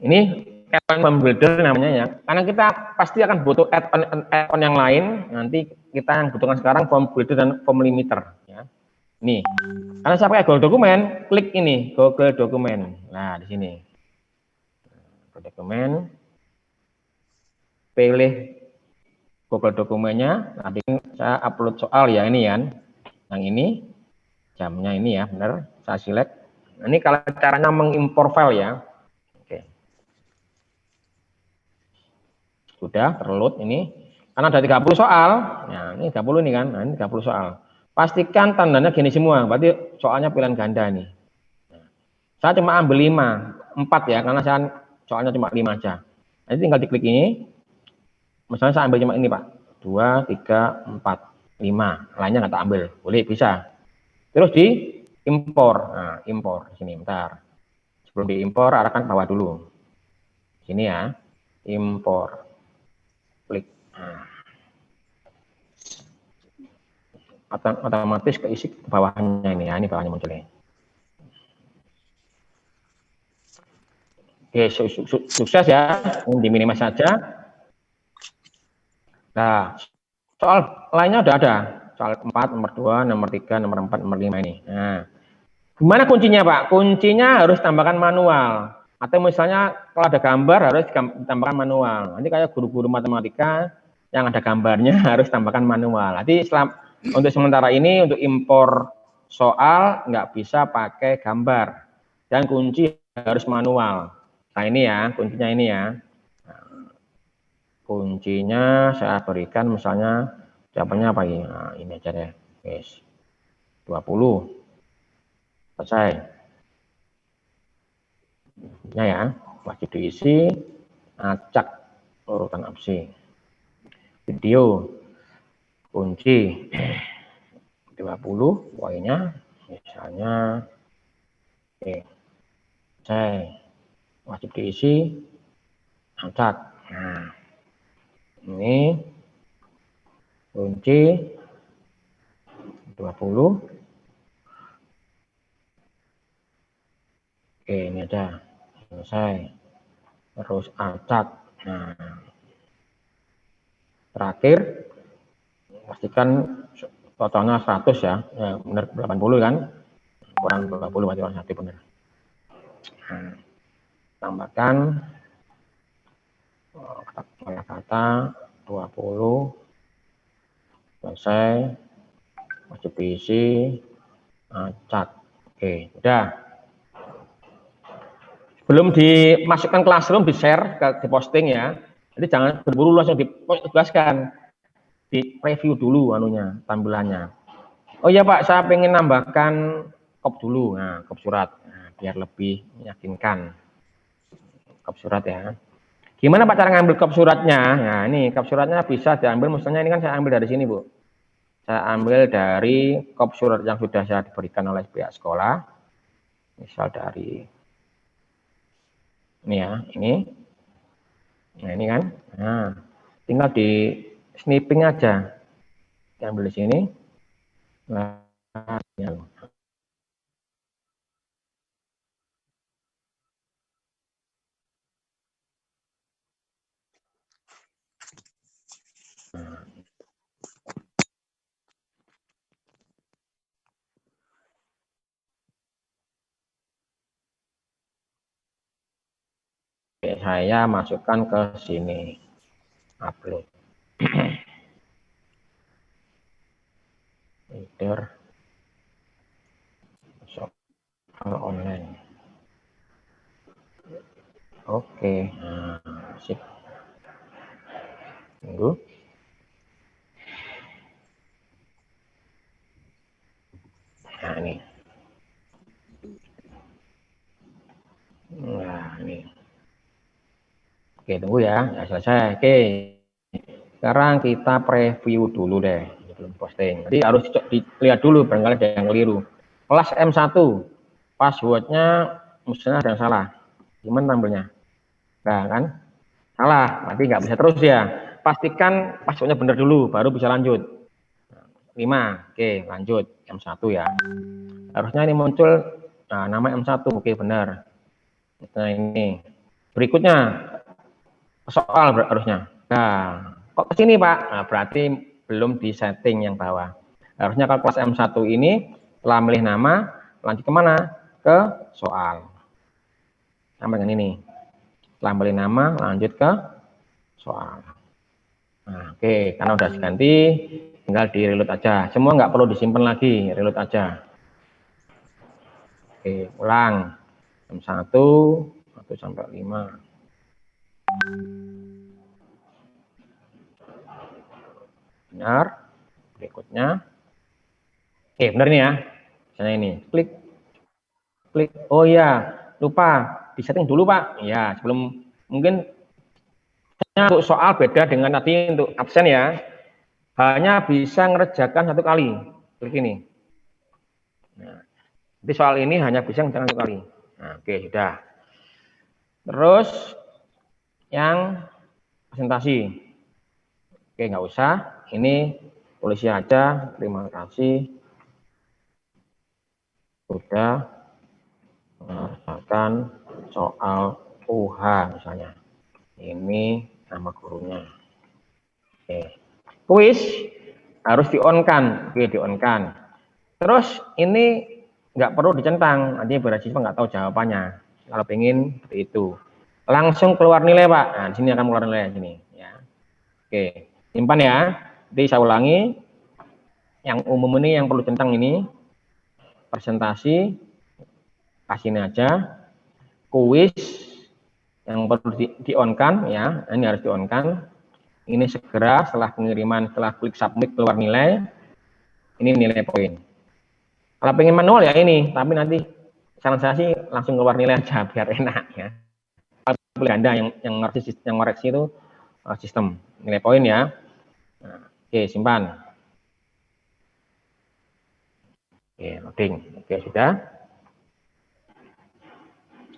Ini add-on form builder namanya ya. Karena kita pasti akan butuh add-on yang lain. Nanti kita yang butuhkan sekarang form builder dan form limiter. Ya. Nih, karena saya pakai Google Dokumen, klik ini Google Dokumen. Nah, di sini Google Dokumen, pilih Google Dokumennya. Nanti saya upload soal ya ini kan, yang ini jamnya ini ya, benar. Saya select. Nah, ini kalau caranya mengimpor file ya. Oke, sudah terload ini. Karena ada 30 soal. Nah, ini 30 ini kan. Nah, ini 30 soal. Pastikan tandanya gini semua, berarti soalnya pilihan ganda nih. Saya cuma ambil 5, 4 ya, karena saya soalnya cuma 5 aja. Nanti tinggal diklik ini. Misalnya saya ambil cuma ini Pak, 2, 3, 4, 5. Lainnya nggak tak ambil, boleh bisa. Terus di impor, nah impor di sini, bentar. Sebelum diimpor, arahkan bawah dulu. Sini ya, impor. Klik. Nah. Otomatis keisi ke bawahnya ini ya, ini bawahnya munculnya. Oke, sukses ya, ini diminimize saja. Nah, soal lainnya udah ada, soal 4, nomor 2, nomor 3, nomor 4, nomor 5 ini. Nah, gimana kuncinya Pak? Kuncinya harus tambahkan manual. Atau misalnya kalau ada gambar harus ditambahkan manual. Nanti kayak guru-guru matematika yang ada gambarnya harus tambahkan manual. Nanti untuk sementara ini untuk impor soal nggak bisa pakai gambar dan kunci harus manual. Nah ini ya kuncinya ini ya. Nah, kuncinya saya berikan misalnya jawabannya apa ini? Nah, ini aja deh, guys. 20 selesai. Ya, wajib diisi, acak urutan absi. Video kunci 20 poinnya misalnya saya wajib diisi acak. Nah, ini kunci 20. Oke, ini ada selesai. Terus acak. Nah, terakhir pastikan totalnya 100 ya, benar 80 kan, kurang 20 berarti orang satu benar. Nah, tambahkan kata 20 selesai, wajib diisi acak. Oke, udah. Belum dimasukkan Classroom, di share, di posting ya. Jadi jangan berburu langsung ditugaskan, di review dulu anunya, tampilannya. Oh iya Pak, saya pengen nambahkan kop dulu, nah kop surat, nah, biar lebih meyakinkan. Kop surat ya. Gimana Pak cara ngambil kop suratnya? Nah ini kop suratnya bisa diambil, misalnya ini kan saya ambil dari sini Bu. Saya ambil dari kop surat yang sudah saya diberikan oleh pihak sekolah. Misal dari ini ya, ini. Nah ini kan, nah tinggal di snipping aja, diambil di sini. Nah, ya. Saya masukkan ke sini, upload. Leader soal online. Oke, nah, sip. Tunggu. Nah ini. Nah ini. Oke, tunggu ya. Ya selesai. Oke. Sekarang kita preview dulu deh, belum posting. Jadi harus dilihat dulu, barangkali ada yang keliru. Kelas M1, passwordnya misalnya ada yang salah. Gimana tampilnya? Nah kan? Salah, nanti nggak bisa terus ya. Pastikan passwordnya benar dulu, baru bisa lanjut. 5, oke lanjut. M1 ya. Harusnya ini muncul nah, nama M1, oke benar. Nah ini. Berikutnya, soal harusnya. Nah, kok ke sini Pak? Nah, berarti belum di setting yang bawah. Harusnya kalau kelas M1 ini setelah milih nama, lanjut kemana? Ke soal. Sama dengan ini. Setelah milih nama, lanjut ke soal. Nah, oke, karena udah diganti, tinggal di reload aja. Semua nggak perlu disimpan lagi, reload aja. Oke, ulang. M1, 1 sampai 5. Benar. Berikutnya. Oke, benar nih ya. Misalnya ini, klik. Oh iya, lupa disetting dulu Pak. Ya, sebelum mungkin untuk soal beda dengan tadi untuk absen ya. Hanya bisa ngerjakan 1 kali. Klik ini. Nah, jadi soal ini hanya bisa ngerjakan 1 kali. Nah, oke, sudah. Terus yang presentasi. Oke, nggak usah. Ini polisi aja. Terima kasih sudah mengerjakan soal UH misalnya. Ini nama gurunya. Oke. Kuis harus di-on-kan. Oke, di-on-kan. Terus ini nggak perlu dicentang. Nanti beasiswa nggak tahu jawabannya. Kalau pengen seperti itu. Langsung keluar nilai Pak. Nah, di sini akan keluar nilai sini. Ya. Oke, simpan ya. Jadi saya ulangi. Yang umum ini yang perlu centang ini. Presentasi. Kasih ini aja. Kuis yang perlu di-on-kan ya. Ini harus di-on-kan. Ini segera setelah pengiriman, setelah klik submit keluar nilai. Ini nilai poin. Kalau pengen manual ya ini, tapi nanti saran saya sih langsung keluar nilai aja biar enak ya. Boleh Anda yang ngoreksi itu sistem nilai poin ya. Nah, oke, simpan. Oke, loading. Oke, sudah.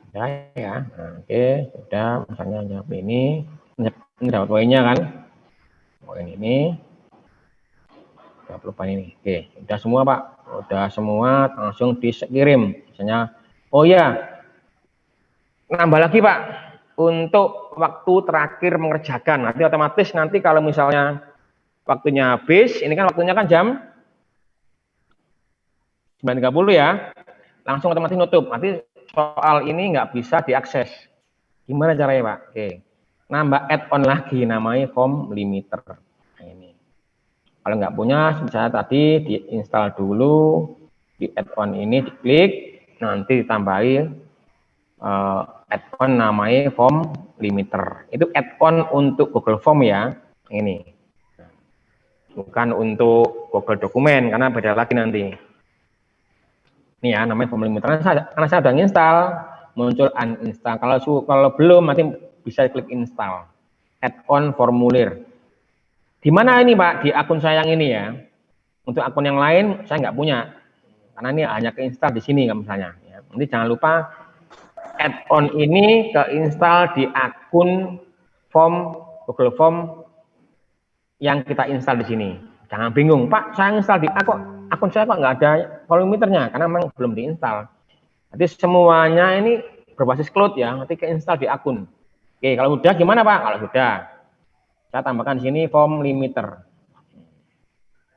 Sudah ya. Nah, oke, sudah. Misalnya jawab ini dapat poinnya kan. Poin ini. 20 ini. Oke, sudah semua Pak. Udah semua langsung dikirim. Misalnya, oh ya, nambah lagi Pak. Untuk waktu terakhir mengerjakan. Nanti otomatis nanti kalau misalnya waktunya habis, ini kan waktunya kan jam 9.30 ya. Langsung otomatis nutup. Nanti soal ini nggak bisa diakses. Gimana caranya Pak? Oke. Nambah add-on lagi namanya form limiter. Nah, ini. Kalau nggak punya, misalnya tadi diinstal dulu, di add-on ini diklik, nanti ditambahin add-on namanya form limiter. Itu add-on untuk Google Form ya. Ini. Bukan untuk Google Dokumen karena beda lagi nanti. Ini ya namanya form limiter. Karena saya sudah install, muncul uninstall. Kalau belum nanti bisa klik install. Add-on formulir. Di mana ini Pak? Di akun saya yang ini ya. Untuk akun yang lain saya nggak punya. Karena ini hanya keinstall di sini misalnya. Ya. Nanti jangan lupa add-on ini keinstall di akun form Google Form yang kita install di sini. Jangan bingung, Pak, saya install di akun saya kok nggak ada volumeternya karena memang belum diinstal. Jadi semuanya ini berbasis cloud ya, nanti keinstall di akun. Oke, kalau udah gimana Pak? Kalau sudah, saya tambahkan di sini form limiter.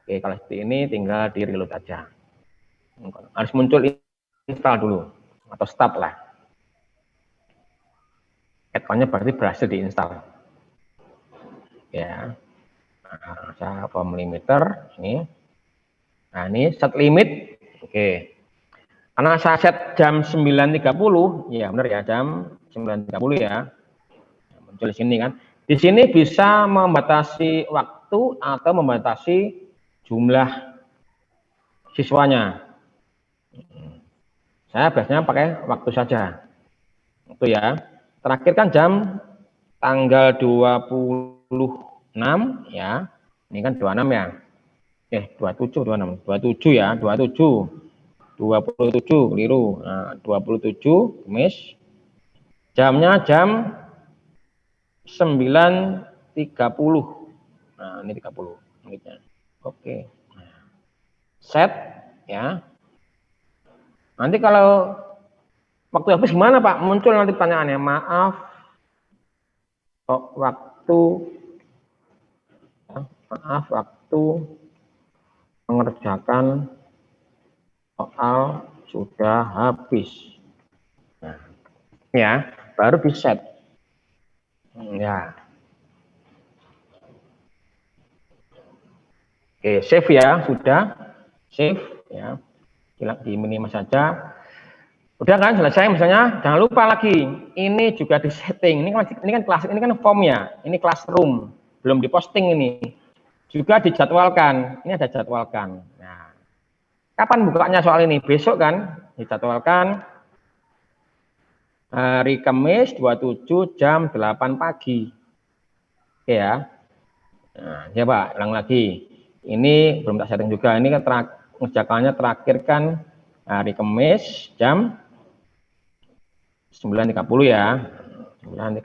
Oke, kalau seperti ini tinggal di reload aja. Harus muncul install dulu atau start lah. Add-onnya berarti berhasil diinstal. Ya. Nah, saya form limiter ini. Nah, ini set limit. Oke. Karena saya set jam 9.30, ya benar ya, jam 9.30 ya. Muncul di sini kan. Di sini bisa membatasi waktu atau membatasi jumlah siswanya. Saya biasanya pakai waktu saja. Itu ya. Terakhir kan jam tanggal 26 ya. Ini kan 26 ya. 27, 26, 27 ya, 27, keliru. Nah, 27 Kamis. Jamnya jam 9.30. Nah, ini 30 menitnya. Oke. Set ya. Nanti kalau waktu habis gimana Pak? Muncul nanti pertanyaannya, maaf waktu mengerjakan soal sudah habis. Nah, ya, baru di set. Ya. Oke, save ya, sudah. Save ya. Di minimal saja. Udah kan selesai misalnya, jangan lupa lagi. Ini juga di setting. Ini kan kelas, ini kan form ya. Ini classroom. Belum diposting ini. Juga dijadwalkan. Ini ada jadwalkan. Nah, kapan bukanya soal ini? Besok kan dijadwalkan hari Kamis 27 jam 8 pagi. Oke ya. Nah, ya Pak, ulang lagi. Ini belum tak setting juga. Ini kan ngerjakannya terakhir kan hari Kamis jam 9.30 ya. 9.30.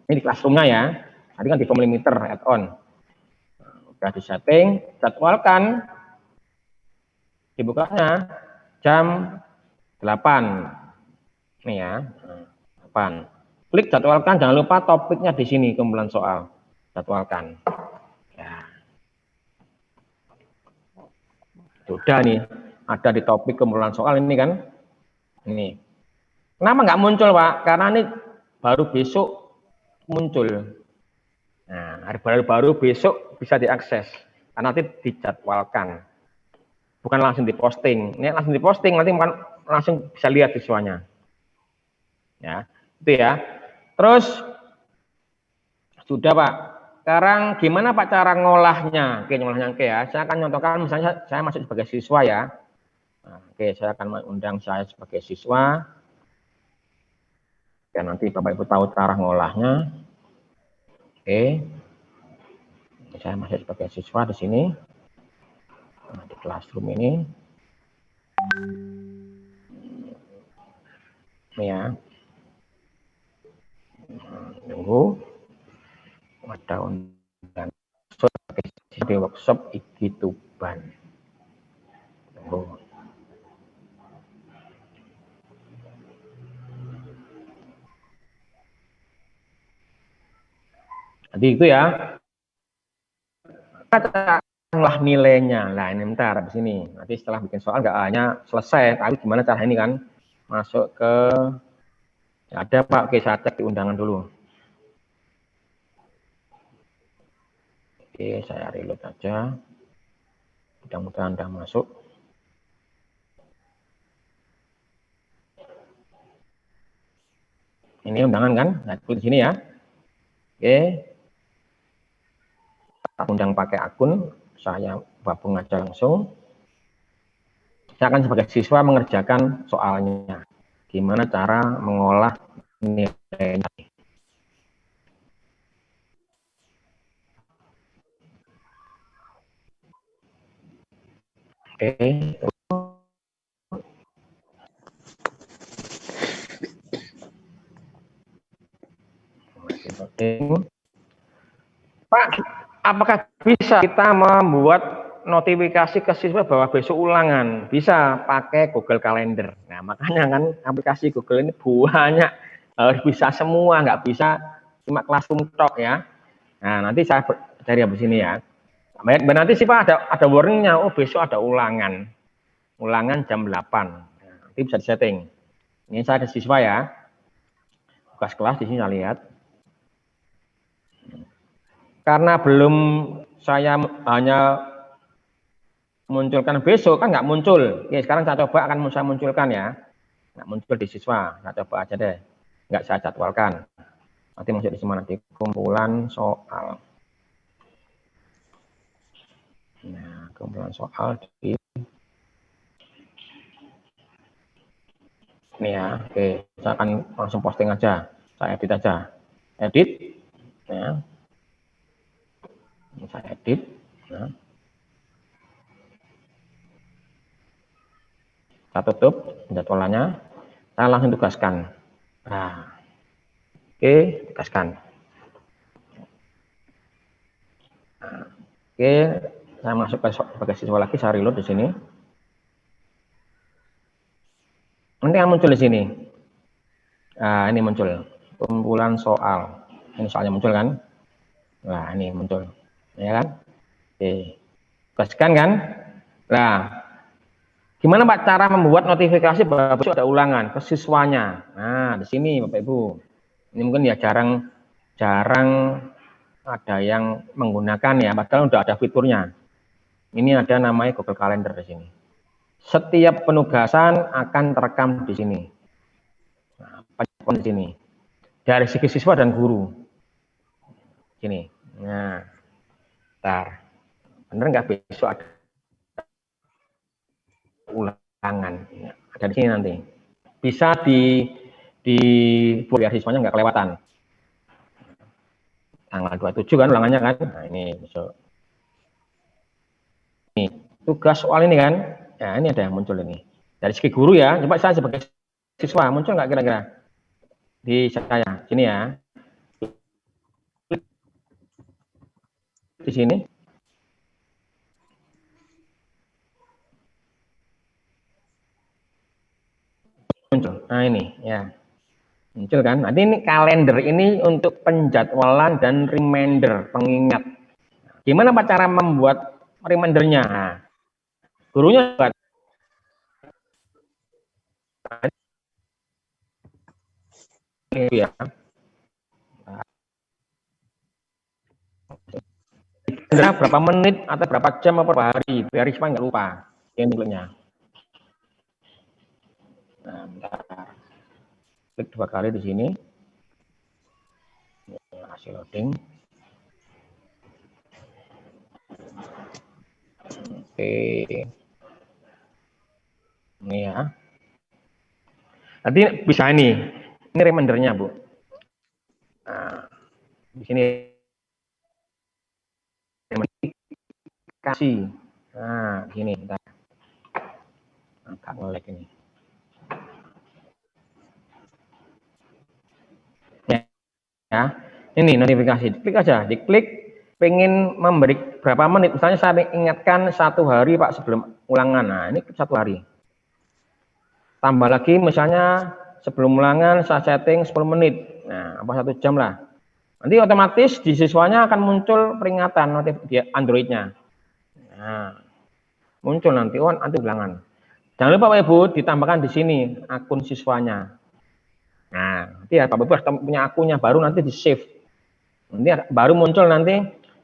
Ini di classroomnya ya. Tadi kan di form limiter add-on. Udah di setting, jadwalkan. Dibukanya jam 8. Nih ya. 8. Klik jadwalkan, jangan lupa topiknya di sini, kumpulan soal. Jadwalkan. Ya. Sudah nih, ada di topik kumpulan soal ini kan. Ini. Kenapa nggak muncul Pak? Karena ini baru besok muncul. Nah, hari baru besok bisa diakses. Karena nanti dijadwalkan. Bukan langsung diposting. Ini langsung diposting, nanti langsung bisa lihat siswanya. Ya, itu ya. Terus, sudah Pak. Sekarang gimana Pak cara ngolahnya? Oke, ngolahnya oke ya. Saya akan contohkan misalnya saya masuk sebagai siswa ya. Nah, oke, saya akan mengundang saya sebagai siswa. Ya, nanti Bapak Ibu tahu cara ngolahnya. Oke. Saya masih sebagai siswa di sini. Nah, di classroom ini. Ini ya. Tunggu. Ada undangan sebagai workshop Igi Tuban. Tunggu. Jadi itu ya. Katakanlah nilainya. Nah, ini bentar di sini. Nanti setelah bikin soal nggak hanya selesai, tapi gimana cara ini kan masuk ke ada Pak. Oke, saya cek di undangan dulu. Oke, saya reload aja. Mudah-mudahan Anda masuk. Ini undangan kan? Nah, klik di sini ya. Oke. Kita undang pakai akun. Saya gabung aja langsung. Saya akan sebagai siswa mengerjakan soalnya. Gimana cara mengolah nilai. Oke. Pak, apakah bisa kita membuat notifikasi ke siswa bahwa besok ulangan? Bisa pakai Google Calendar. Nah, makanya kan aplikasi Google ini banyak, harus bisa semua, nggak bisa cuma Classroom tok ya. Nah, nanti saya cari habis ini ya. Nanti sih Pak ada warningnya, oh besok ada ulangan. Ulangan jam 8. Nah, nanti bisa disetting. Ini saya ada siswa ya. Tugas kelas di sini saya lihat. Karena belum saya hanya munculkan besok, kan nggak muncul. Oke, sekarang saya coba akan saya munculkan ya. Nggak muncul di siswa, saya coba aja deh. Nggak saya jadwalkan. Nanti masuk di mana? Di kumpulan soal. Nah, kumpulan soal di ini ya. Oke, saya akan langsung posting aja. Saya edit aja. Edit. Ya. Ini saya edit. Nah. Saya tutup jadwalannya. Saya langsung tugaskan. Nah. Oke, tugaskan. Nah. Oke, saya masuk ke sebagai siswa lagi, saya reload di sini. Nanti akan muncul di sini. Nah, ini muncul kumpulan soal. Ini soalnya muncul kan? Nah, ini muncul, ya kan? Oke, tugaskan kan? Nah, gimana Pak cara membuat notifikasi bahwa besok ada ulangan ke siswanya? Nah, di sini Bapak Ibu. Ini mungkin ya jarang ada yang menggunakan ya, padahal udah ada fiturnya. Ini ada namanya Google Calendar di sini. Setiap penugasan akan terekam di sini. Nah, di sini. Dari segi siswa dan guru. Sini. Nah, bentar. Bener nggak besok ada ulangan? Ya, ada di sini nanti. Bisa di biar siswanya nggak kelewatan. Tanggal 27 kan ulangannya kan? Nah, ini besok. Ini tugas soal ini kan? Ya, ini ada yang muncul ini. Dari segi guru ya, coba saya sebagai siswa muncul nggak kira-kira? Di saya, sini ya. Di sini. Muncul. Nah, ini ya. Muncul kan? Nanti ini kalender ini untuk penjadwalan dan reminder, pengingat. Gimana Pak cara membuat remindernya? Nah, gurunya buat. Ya. Berapa menit atau berapa jam atau berapa hari biar Risma nggak lupa yang nilainya. Nah, bentar. Klik 2 kali di sini. Hasil loading. Oke. Ini ya. Nanti bisa ini remindernya Bu. Nah, di sini kasih. Nah, gini kita agak nge-lag ini. Ya, ini notifikasi. Klik aja, diklik. Pengen memberi berapa menit? Misalnya saya ingatkan 1 hari Pak sebelum ulangan. Nah, ini 1 hari. Tambah lagi misalnya sebelum ulangan saya setting 10 menit. Nah, apa 1 jam lah. Nanti otomatis di siswanya akan muncul peringatan notif di Android-nya. Nah, muncul nanti anti ulangan. Jangan lupa Bapak Ibu ditambahkan di sini akun siswanya. Nah, nanti ya Bapak Ibu harus punya akunnya baru nanti di save. Nanti baru muncul nanti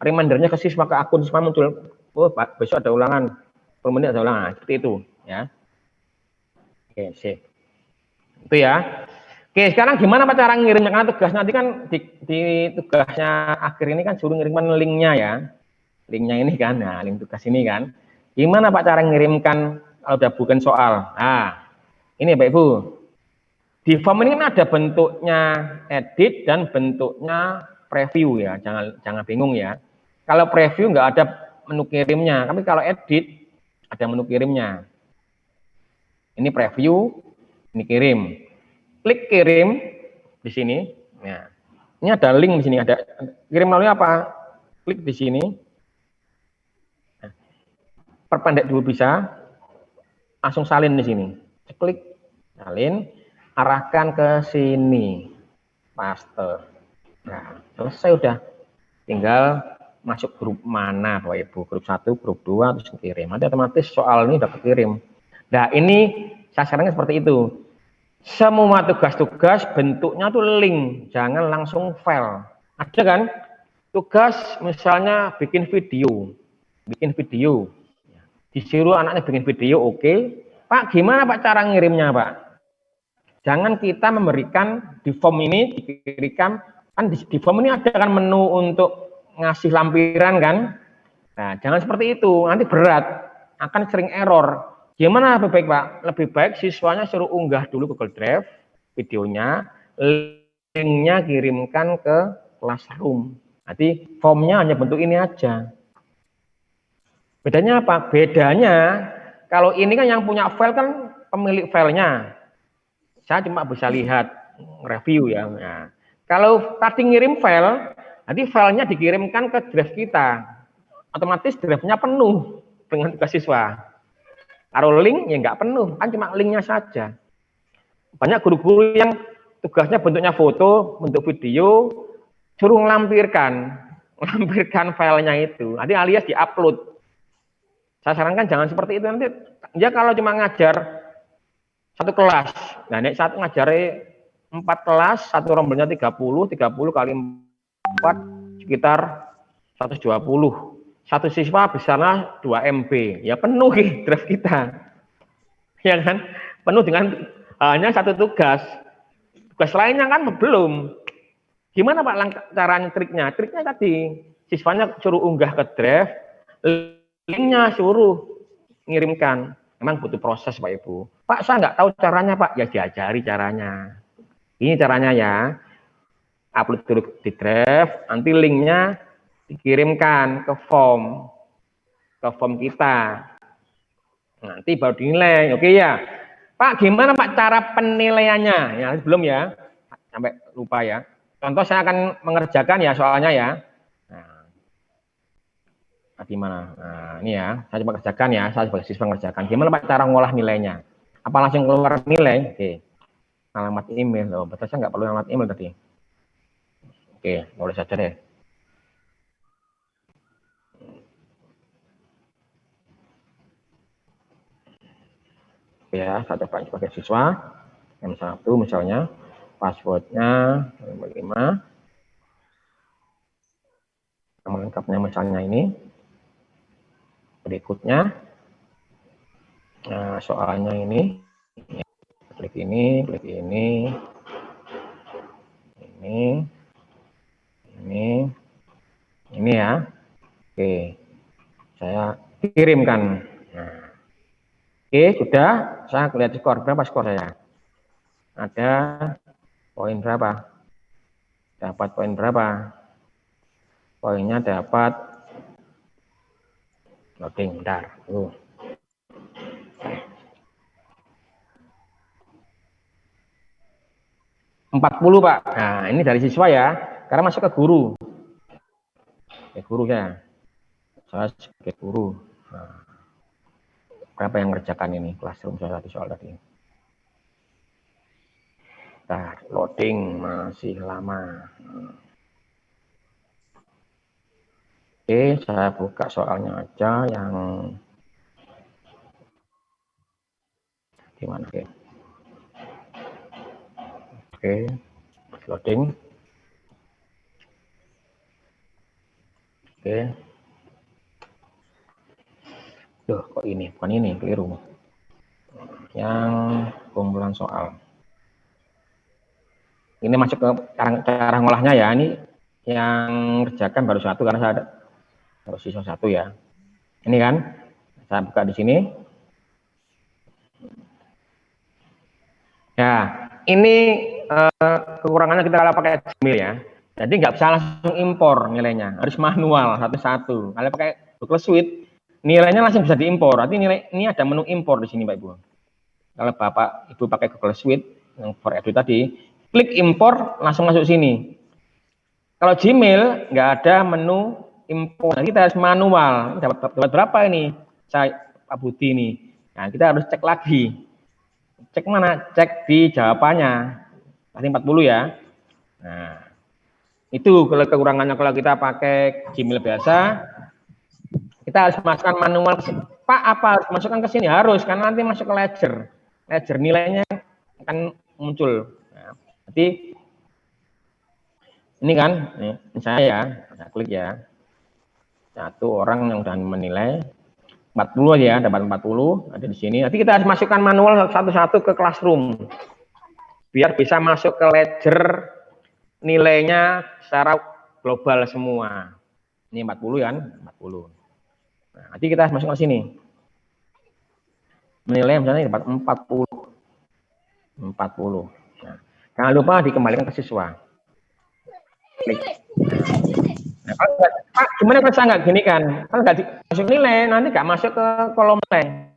remindernya ke siswa ke akun siswa muncul. Oh, besok ada ulangan. 10 menit ada ulangan. Nah, seperti itu ya. Oke, save. Itu ya. Oke, sekarang gimana Pak cara ngirimnya? Karena tugas nanti kan di tugasnya akhir ini kan suruh ngirimkan linknya ya. Linknya ini kan, nah link tugas ini kan. Gimana Pak cara ngirimkan kalau udah bukan soal? Nah, ini Bapak Ibu. Di form ini kan ada bentuknya edit dan bentuknya preview ya. Jangan bingung ya. Kalau preview nggak ada menu kirimnya, tapi kalau edit ada menu kirimnya. Ini preview, ini kirim. Klik kirim di sini. Nah, ini ada link di sini, ada kirim melalui apa? Klik di sini. Nah, perpendek dulu bisa, langsung salin di sini. Klik salin, arahkan ke sini, paste. Nah, selesai udah. Tinggal masuk grup mana, Bapak Ibu? Grup 1, grup 2, terus kirim. Nanti otomatis soal ini udah kirim. Nah, ini sasarannya seperti itu. Semua tugas-tugas bentuknya tuh link, jangan langsung file. Ada kan tugas misalnya bikin video, disuruh anaknya bikin video, oke. Pak, gimana Pak cara ngirimnya Pak? Jangan kita memberikan di form ini dikirimkan, kan di form ini ada kan menu untuk ngasih lampiran kan. Nah, jangan seperti itu, nanti berat, akan sering error. Gimana lebih baik Pak? Lebih baik siswanya suruh unggah dulu Google Drive videonya, linknya kirimkan ke Classroom. Nanti formnya hanya bentuk ini aja. Bedanya apa? Bedanya kalau ini kan yang punya file kan pemilik filenya. Saya cuma bisa lihat review ya. Nah, kalau tadi ngirim file, nanti filenya dikirimkan ke drive kita. Otomatis drive-nya penuh dengan tugas siswa. Kalau link ya nggak penuh, kan cuma linknya saja. Banyak guru-guru yang tugasnya bentuknya foto, bentuk video, suruh melampirkan filenya itu. Nanti alias diupload. Saya sarankan jangan seperti itu. Nanti dia kalau cuma ngajar satu kelas, nah nek satu ngajari 4 kelas, satu rombelnya 30 kali 4 sekitar 120. Satu siswa besarnya 2 MB, ya penuh drive kita, ya kan? Penuh dengan hanya satu tugas. Tugas lainnya kan belum. Gimana Pak caranya triknya? Triknya tadi siswanya suruh unggah ke drive, linknya suruh ngirimkan. Memang butuh proses Pak Ibu. Pak saya nggak tahu caranya Pak, ya diajari caranya. Ini caranya ya. Upload dulu di drive, nanti linknya dikirimkan ke form kita. Nanti baru dinilai, oke ya. Pak, gimana Pak cara penilaiannya? Ya, belum ya, sampai lupa ya. Contoh saya akan mengerjakan ya soalnya ya. Nah, gimana? Nah, ini ya, saya coba kerjakan ya, saya sebagai siswa mengerjakan. Gimana Pak cara ngolah nilainya? Apa langsung keluar nilai? Oke. Alamat email, loh, betul saya nggak perlu alamat email tadi. Oke, boleh saja deh. Ya, saya coba sebagai siswa M1 misalnya, passwordnya 5, nama lengkapnya misalnya ini, berikutnya, nah soalnya ini, klik ini, ini ya, oke, saya kirimkan. Nah, oke, sudah, saya lihat skor, berapa skor saya? Ada poin berapa? Dapat poin berapa? Poinnya dapat loading, bentar. 40 Pak. Nah, ini dari siswa ya, karena masuk ke guru. Guru saya sebagai guru. Nah, berapa yang ngerjakan ini? Classroom saya tadi soal tadi. Nah, loading masih lama. Oke, saya buka soalnya aja yang gimana? Oke, loading. Oke. Duh, kok ini? Bukan ini, keliru. Yang kumpulan soal. Ini masuk ke cara ngolahnya ya. Ini yang kerjakan baru satu karena saya ada harus sisa satu ya. Ini kan, saya buka di sini. Ya, ini kekurangannya kita kalau pakai Gmail ya. Jadi nggak bisa langsung impor nilainya, harus manual satu-satu. Kalau pakai Google Suite, nilainya langsung bisa diimpor. Artinya nilai ini ada menu impor di sini, Pak Ibu. Kalau Bapak Ibu pakai Google Suite yang for edu tadi, klik impor langsung masuk sini. Kalau Gmail nggak ada menu impor, nah, kita harus manual. Dapat berapa ini? Saya Pak Budi ini. Nah, kita harus cek lagi. Cek mana? Cek di jawabannya. Pasti 40 ya. Nah, itu kalau kekurangannya kalau kita pakai Gmail biasa, kita harus masukkan manual ke sini. Pak, apa harus masukkan ke sini? Harus, karena nanti masuk ke ledger. Ledger nilainya akan muncul. Nah, jadi ini kan, ini saya klik ya. Satu orang yang sudah menilai 40 ya, dapat 40 ada di sini. Nanti kita harus masukkan manual satu-satu ke Classroom biar bisa masuk ke ledger nilainya secara global semua. Ini 40 kan, 40. Nah, nanti kita harus masuk ke sini. Menilai misalnya dapat 40. 40. Nah, jangan lupa dikembalikan ke siswa. Klik. Nah, kalau Pak, gimana kalau saya nggak gini kan? Kalau nggak masuk nilai, nanti nggak masuk ke kolom nilai.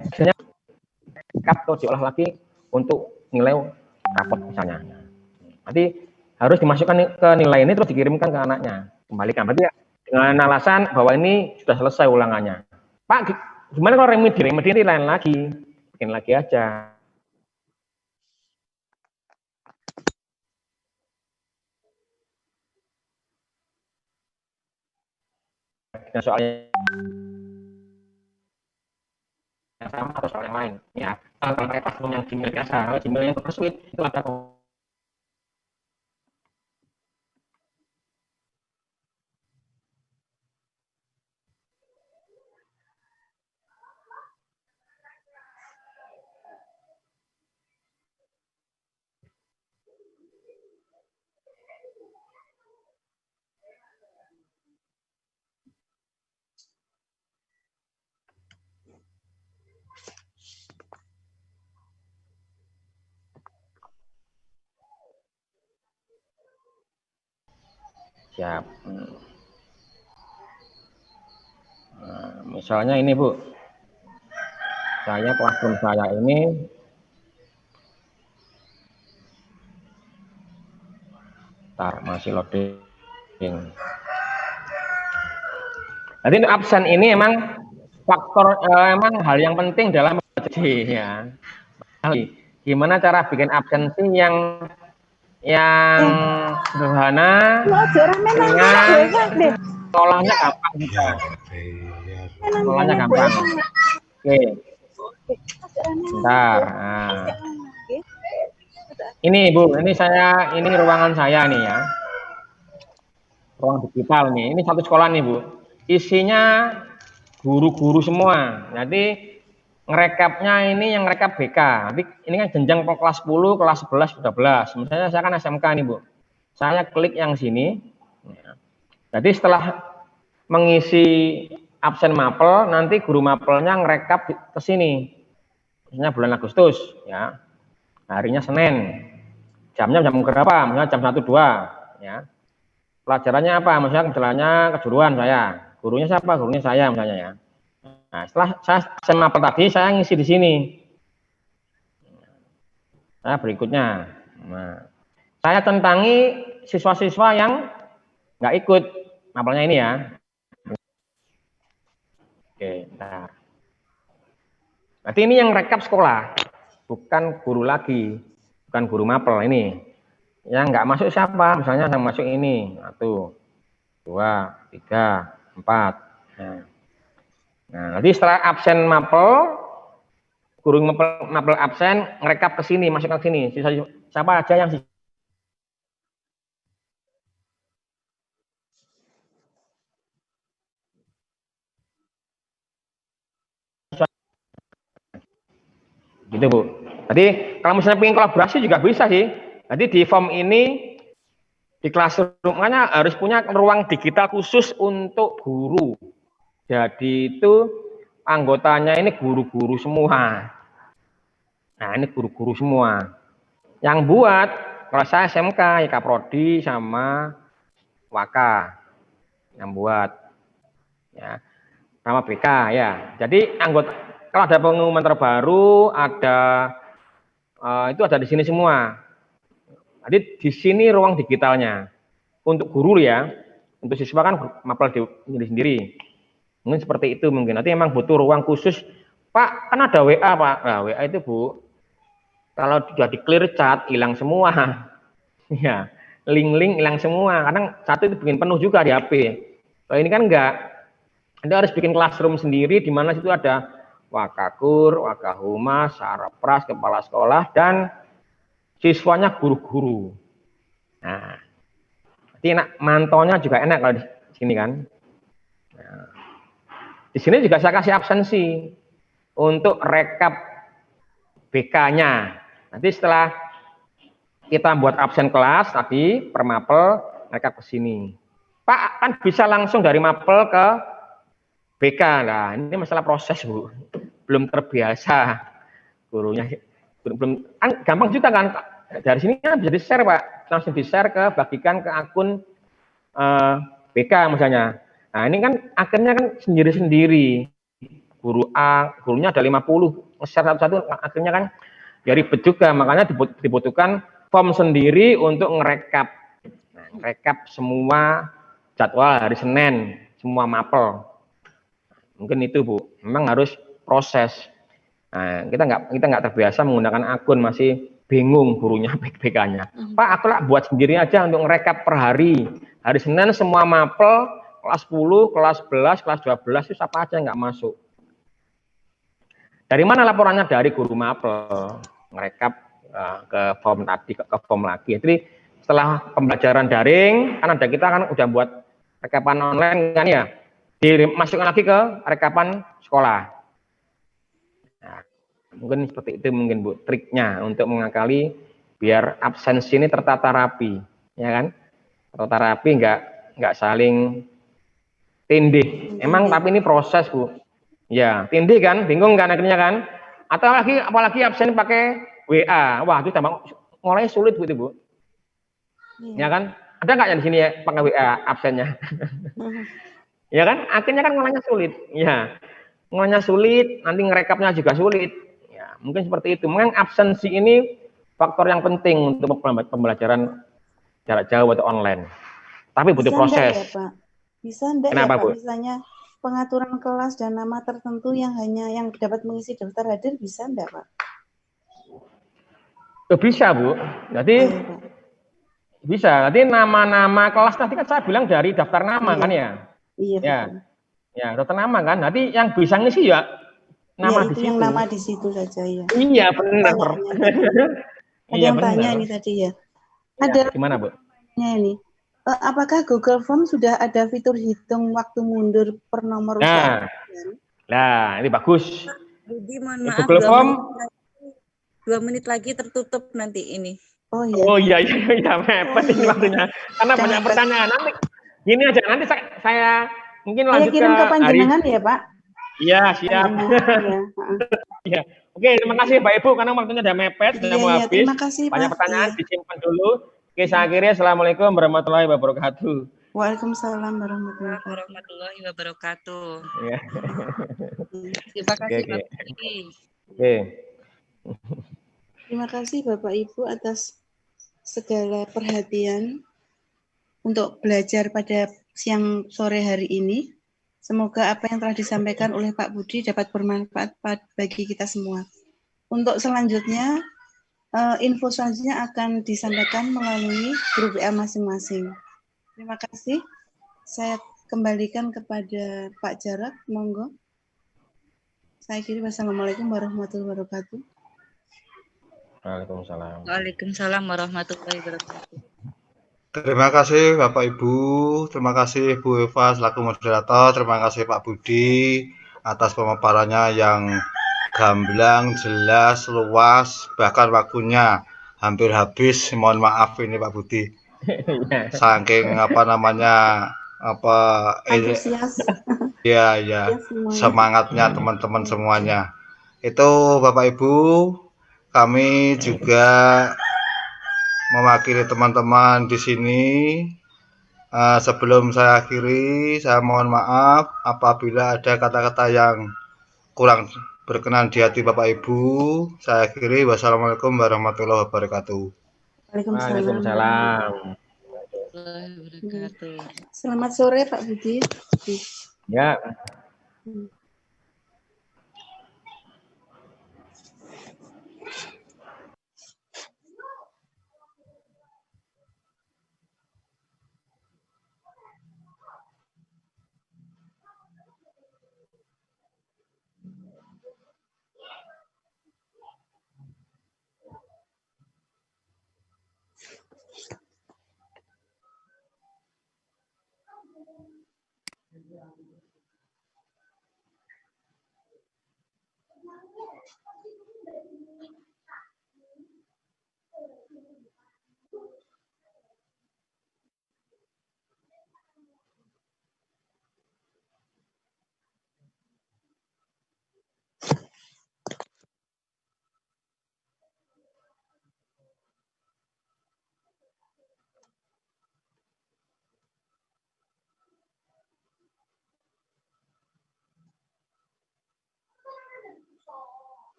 Biasanya atau diolah lagi untuk nilai rapot misalnya. Nanti harus dimasukkan ke nilai ini terus dikirimkan ke anaknya. Kembalikan. Berarti dengan alasan bahwa ini sudah selesai ulangannya. Pak, gimana kalau remedi? Remedi ini lain lagi. Bikin lagi aja. Nah, soalnya yang sama atau soal yang lain. Ya, kalau pakai Classroom yang Gmail biasa, kalau Gmail yang Suite itu ada siap. Nah, misalnya ini Bu, saya Classroom saya ini masih loading. Jadi absen ini emang faktor emang hal yang penting dalam ya. Gimana cara bikin absensi yang sederhana, ringan, olahnya gampang juga. Olahnya gampang. Oke. Bentar. Nah. Ini Bu, ini ruangan saya nih ya. Ruang digital nih. Ini satu sekolah nih Bu. Isinya guru-guru semua. Jadi ngerekapnya ini yang rekap BK. Nanti ini kan jenjang kelas 10, kelas 11, 12. Misalnya saya kan SMK nih Bu. Saya klik yang sini. Jadi setelah mengisi absen mapel, nanti guru mapelnya ngerekap ke sini. Misalnya bulan Agustus ya. Harinya Senin. Jamnya jam berapa? Misalnya jam 1 2 ya. Pelajarannya apa? Misalnya pelajarannya kejuruan saya. Gurunya siapa? Gurunya saya misalnya ya. Nah, setelah saya absen mapel tadi, saya ngisi di sini. Nah, berikutnya. Nah, saya tentangi siswa-siswa yang nggak ikut mapelnya ini ya. Oke, bentar. Berarti ini yang rekap sekolah, bukan guru lagi, bukan guru mapel ini. Yang nggak masuk siapa? Misalnya yang masuk ini, 1, 2, 3, 4. Nah, nanti setelah absen mapel, guru mapel absen, ngerekap ke sini, masuk ke sini. Siapa aja yang Gitu Bu. Jadi kalau misalnya pengen kolaborasi juga bisa sih. Jadi di form ini di classroom-nya harus punya ruang digital khusus untuk guru. Jadi itu anggotanya ini guru-guru semua. Nah ini guru-guru semua. Yang buat kalau saya SMK, IK Prodi sama Waka yang buat. Ya, sama BK ya. Jadi anggota kalau ada pengumuman terbaru ada itu ada di sini semua. Jadi di sini ruang digitalnya untuk guru ya, untuk siswa kan mapel sendiri. Mungkin seperti itu mungkin. Nanti emang butuh ruang khusus. Pak, kan ada WA Pak. Nah, WA itu Bu, kalau sudah di clear chat hilang semua. Ya, link-link hilang semua. Kadang satu itu bikin penuh juga di HP. Kalau ini kan enggak. Anda harus bikin classroom sendiri di mana situ ada Wakakur, Wakahumas, Sarapras, kepala sekolah dan siswanya guru-guru. Nah, jadi enak mantaunya juga enak kalau di sini kan. Nah, di sini juga saya kasih absensi untuk rekap BK-nya. Nanti setelah kita buat absen kelas tadi per mapel rekap ke sini. Pak kan bisa langsung dari mapel ke BK. Nah, ini masalah proses Bu. Belum terbiasa gurunya. Belum kan gampang juga kan. Dari sini kan bisa di-share Pak. Langsung di-share bagikan ke akun BK misalnya. Nah, ini kan akhirnya kan sendiri-sendiri. Guru A, gurunya ada 50, nge-share satu-satu akhirnya kan ya ribet juga. Makanya dibutuhkan form sendiri untuk ngerekap. Nah, ngerekap semua jadwal hari Senin, semua mapel. Mungkin itu Bu, memang harus proses. Nah, kita nggak terbiasa menggunakan akun, masih bingung gurunya BK-nya. Pak, aku lah buat sendiri aja untuk ngerekap per hari. Hari Senin semua mapel, kelas 10, kelas 11, kelas 12 itu siapa aja nggak masuk. Dari mana laporannya? Dari guru mapel, ngerekap ke form tadi, ke form lagi. Jadi setelah pembelajaran daring, kan ada kita kan udah buat rekapan online kan ya, dimasukkan lagi ke rekapan sekolah. Nah, mungkin seperti itu mungkin Bu triknya untuk mengakali biar absensi ini tertata rapi, ya kan? Tertata rapi, nggak saling tindih. Emang tapi ini proses Bu. Ya, tindih kan, bingung kan akhirnya kan? Atau apalagi absen pakai WA. Wah, itu tambah mulai sulit Bu itu Bu. Ya kan? Ada nggak yang di sini ya pakai WA absennya? Ya kan? Akhirnya kan ngolahnya sulit. Ya. Ngolahnya sulit, nanti ngerekapnya juga sulit. Ya, mungkin seperti itu. Memang absensi ini faktor yang penting untuk pembelajaran jarak jauh atau online. Tapi butuh proses. Ya, Pak? Bisa enggak ya, Pak? Misalnya pengaturan kelas dan nama tertentu yang hanya yang dapat mengisi daftar hadir bisa enggak, Pak? Bisa, Bu. Jadi bisa. Nanti nama-nama kelas nanti kan saya bilang dari daftar nama kan ya. Iya. Ya. Ya, daftar nama kan. Nanti yang bisa ngisi ya nama ya, di situ. Yang nama di situ saja ya. Iya, benar. Ada yang tanya ini tadi ya. Ada gimana, Bu? Ini. Apakah Google Form sudah ada fitur hitung waktu mundur per nomor usaha? Nah, ini bagus. Budi, mohon maaf, Google Form 2 menit lagi tertutup nanti ini. Oh iya, mepet ini waktunya. Karena banyak pertanyaan. Nanti gini aja, nanti saya mungkin lanjut kirim ke panjenengan ya, Pak? Iya, siap. Iya. Oke, terima kasih Mbak Ibu karena waktunya udah mepet, sudah mau habis. Terima kasih, banyak pertanyaan disimpan dulu. Oke, saya akhiri. Assalamualaikum warahmatullahi wabarakatuh. Waalaikumsalam warahmatullahi wabarakatuh. Ya. Terima kasih Bapak Ibu. Terima kasih Bapak Ibu atas segala perhatian untuk belajar pada siang sore hari ini. Semoga apa yang telah disampaikan oleh Pak Budi dapat bermanfaat bagi kita semua. Untuk selanjutnya, info selanjutnya akan disampaikan melalui grup WA masing-masing. Terima kasih. Saya kembalikan kepada Pak Jarak, monggo. Saya kira wassalamualaikum warahmatullahi wabarakatuh. Waalaikumsalam. Waalaikumsalam warahmatullahi wabarakatuh. Terima kasih Bapak Ibu, terima kasih Bu Eva selaku moderator, terima kasih Pak Budi atas pemaparannya yang gamblang, jelas, luas, bahkan waktunya hampir habis. Mohon maaf ini Pak Budi. Ya. Saking Antusias. ya Ya, semuanya. semangatnya teman-teman semuanya. Itu Bapak Ibu, kami juga mewakili teman-teman di sini. Sebelum saya akhiri, saya mohon maaf apabila ada kata-kata yang kurang berkenan di hati Bapak Ibu. Saya akhiri. Wassalamualaikum warahmatullahi wabarakatuh. Waalaikumsalam. Selamat sore Pak Budi. Ya.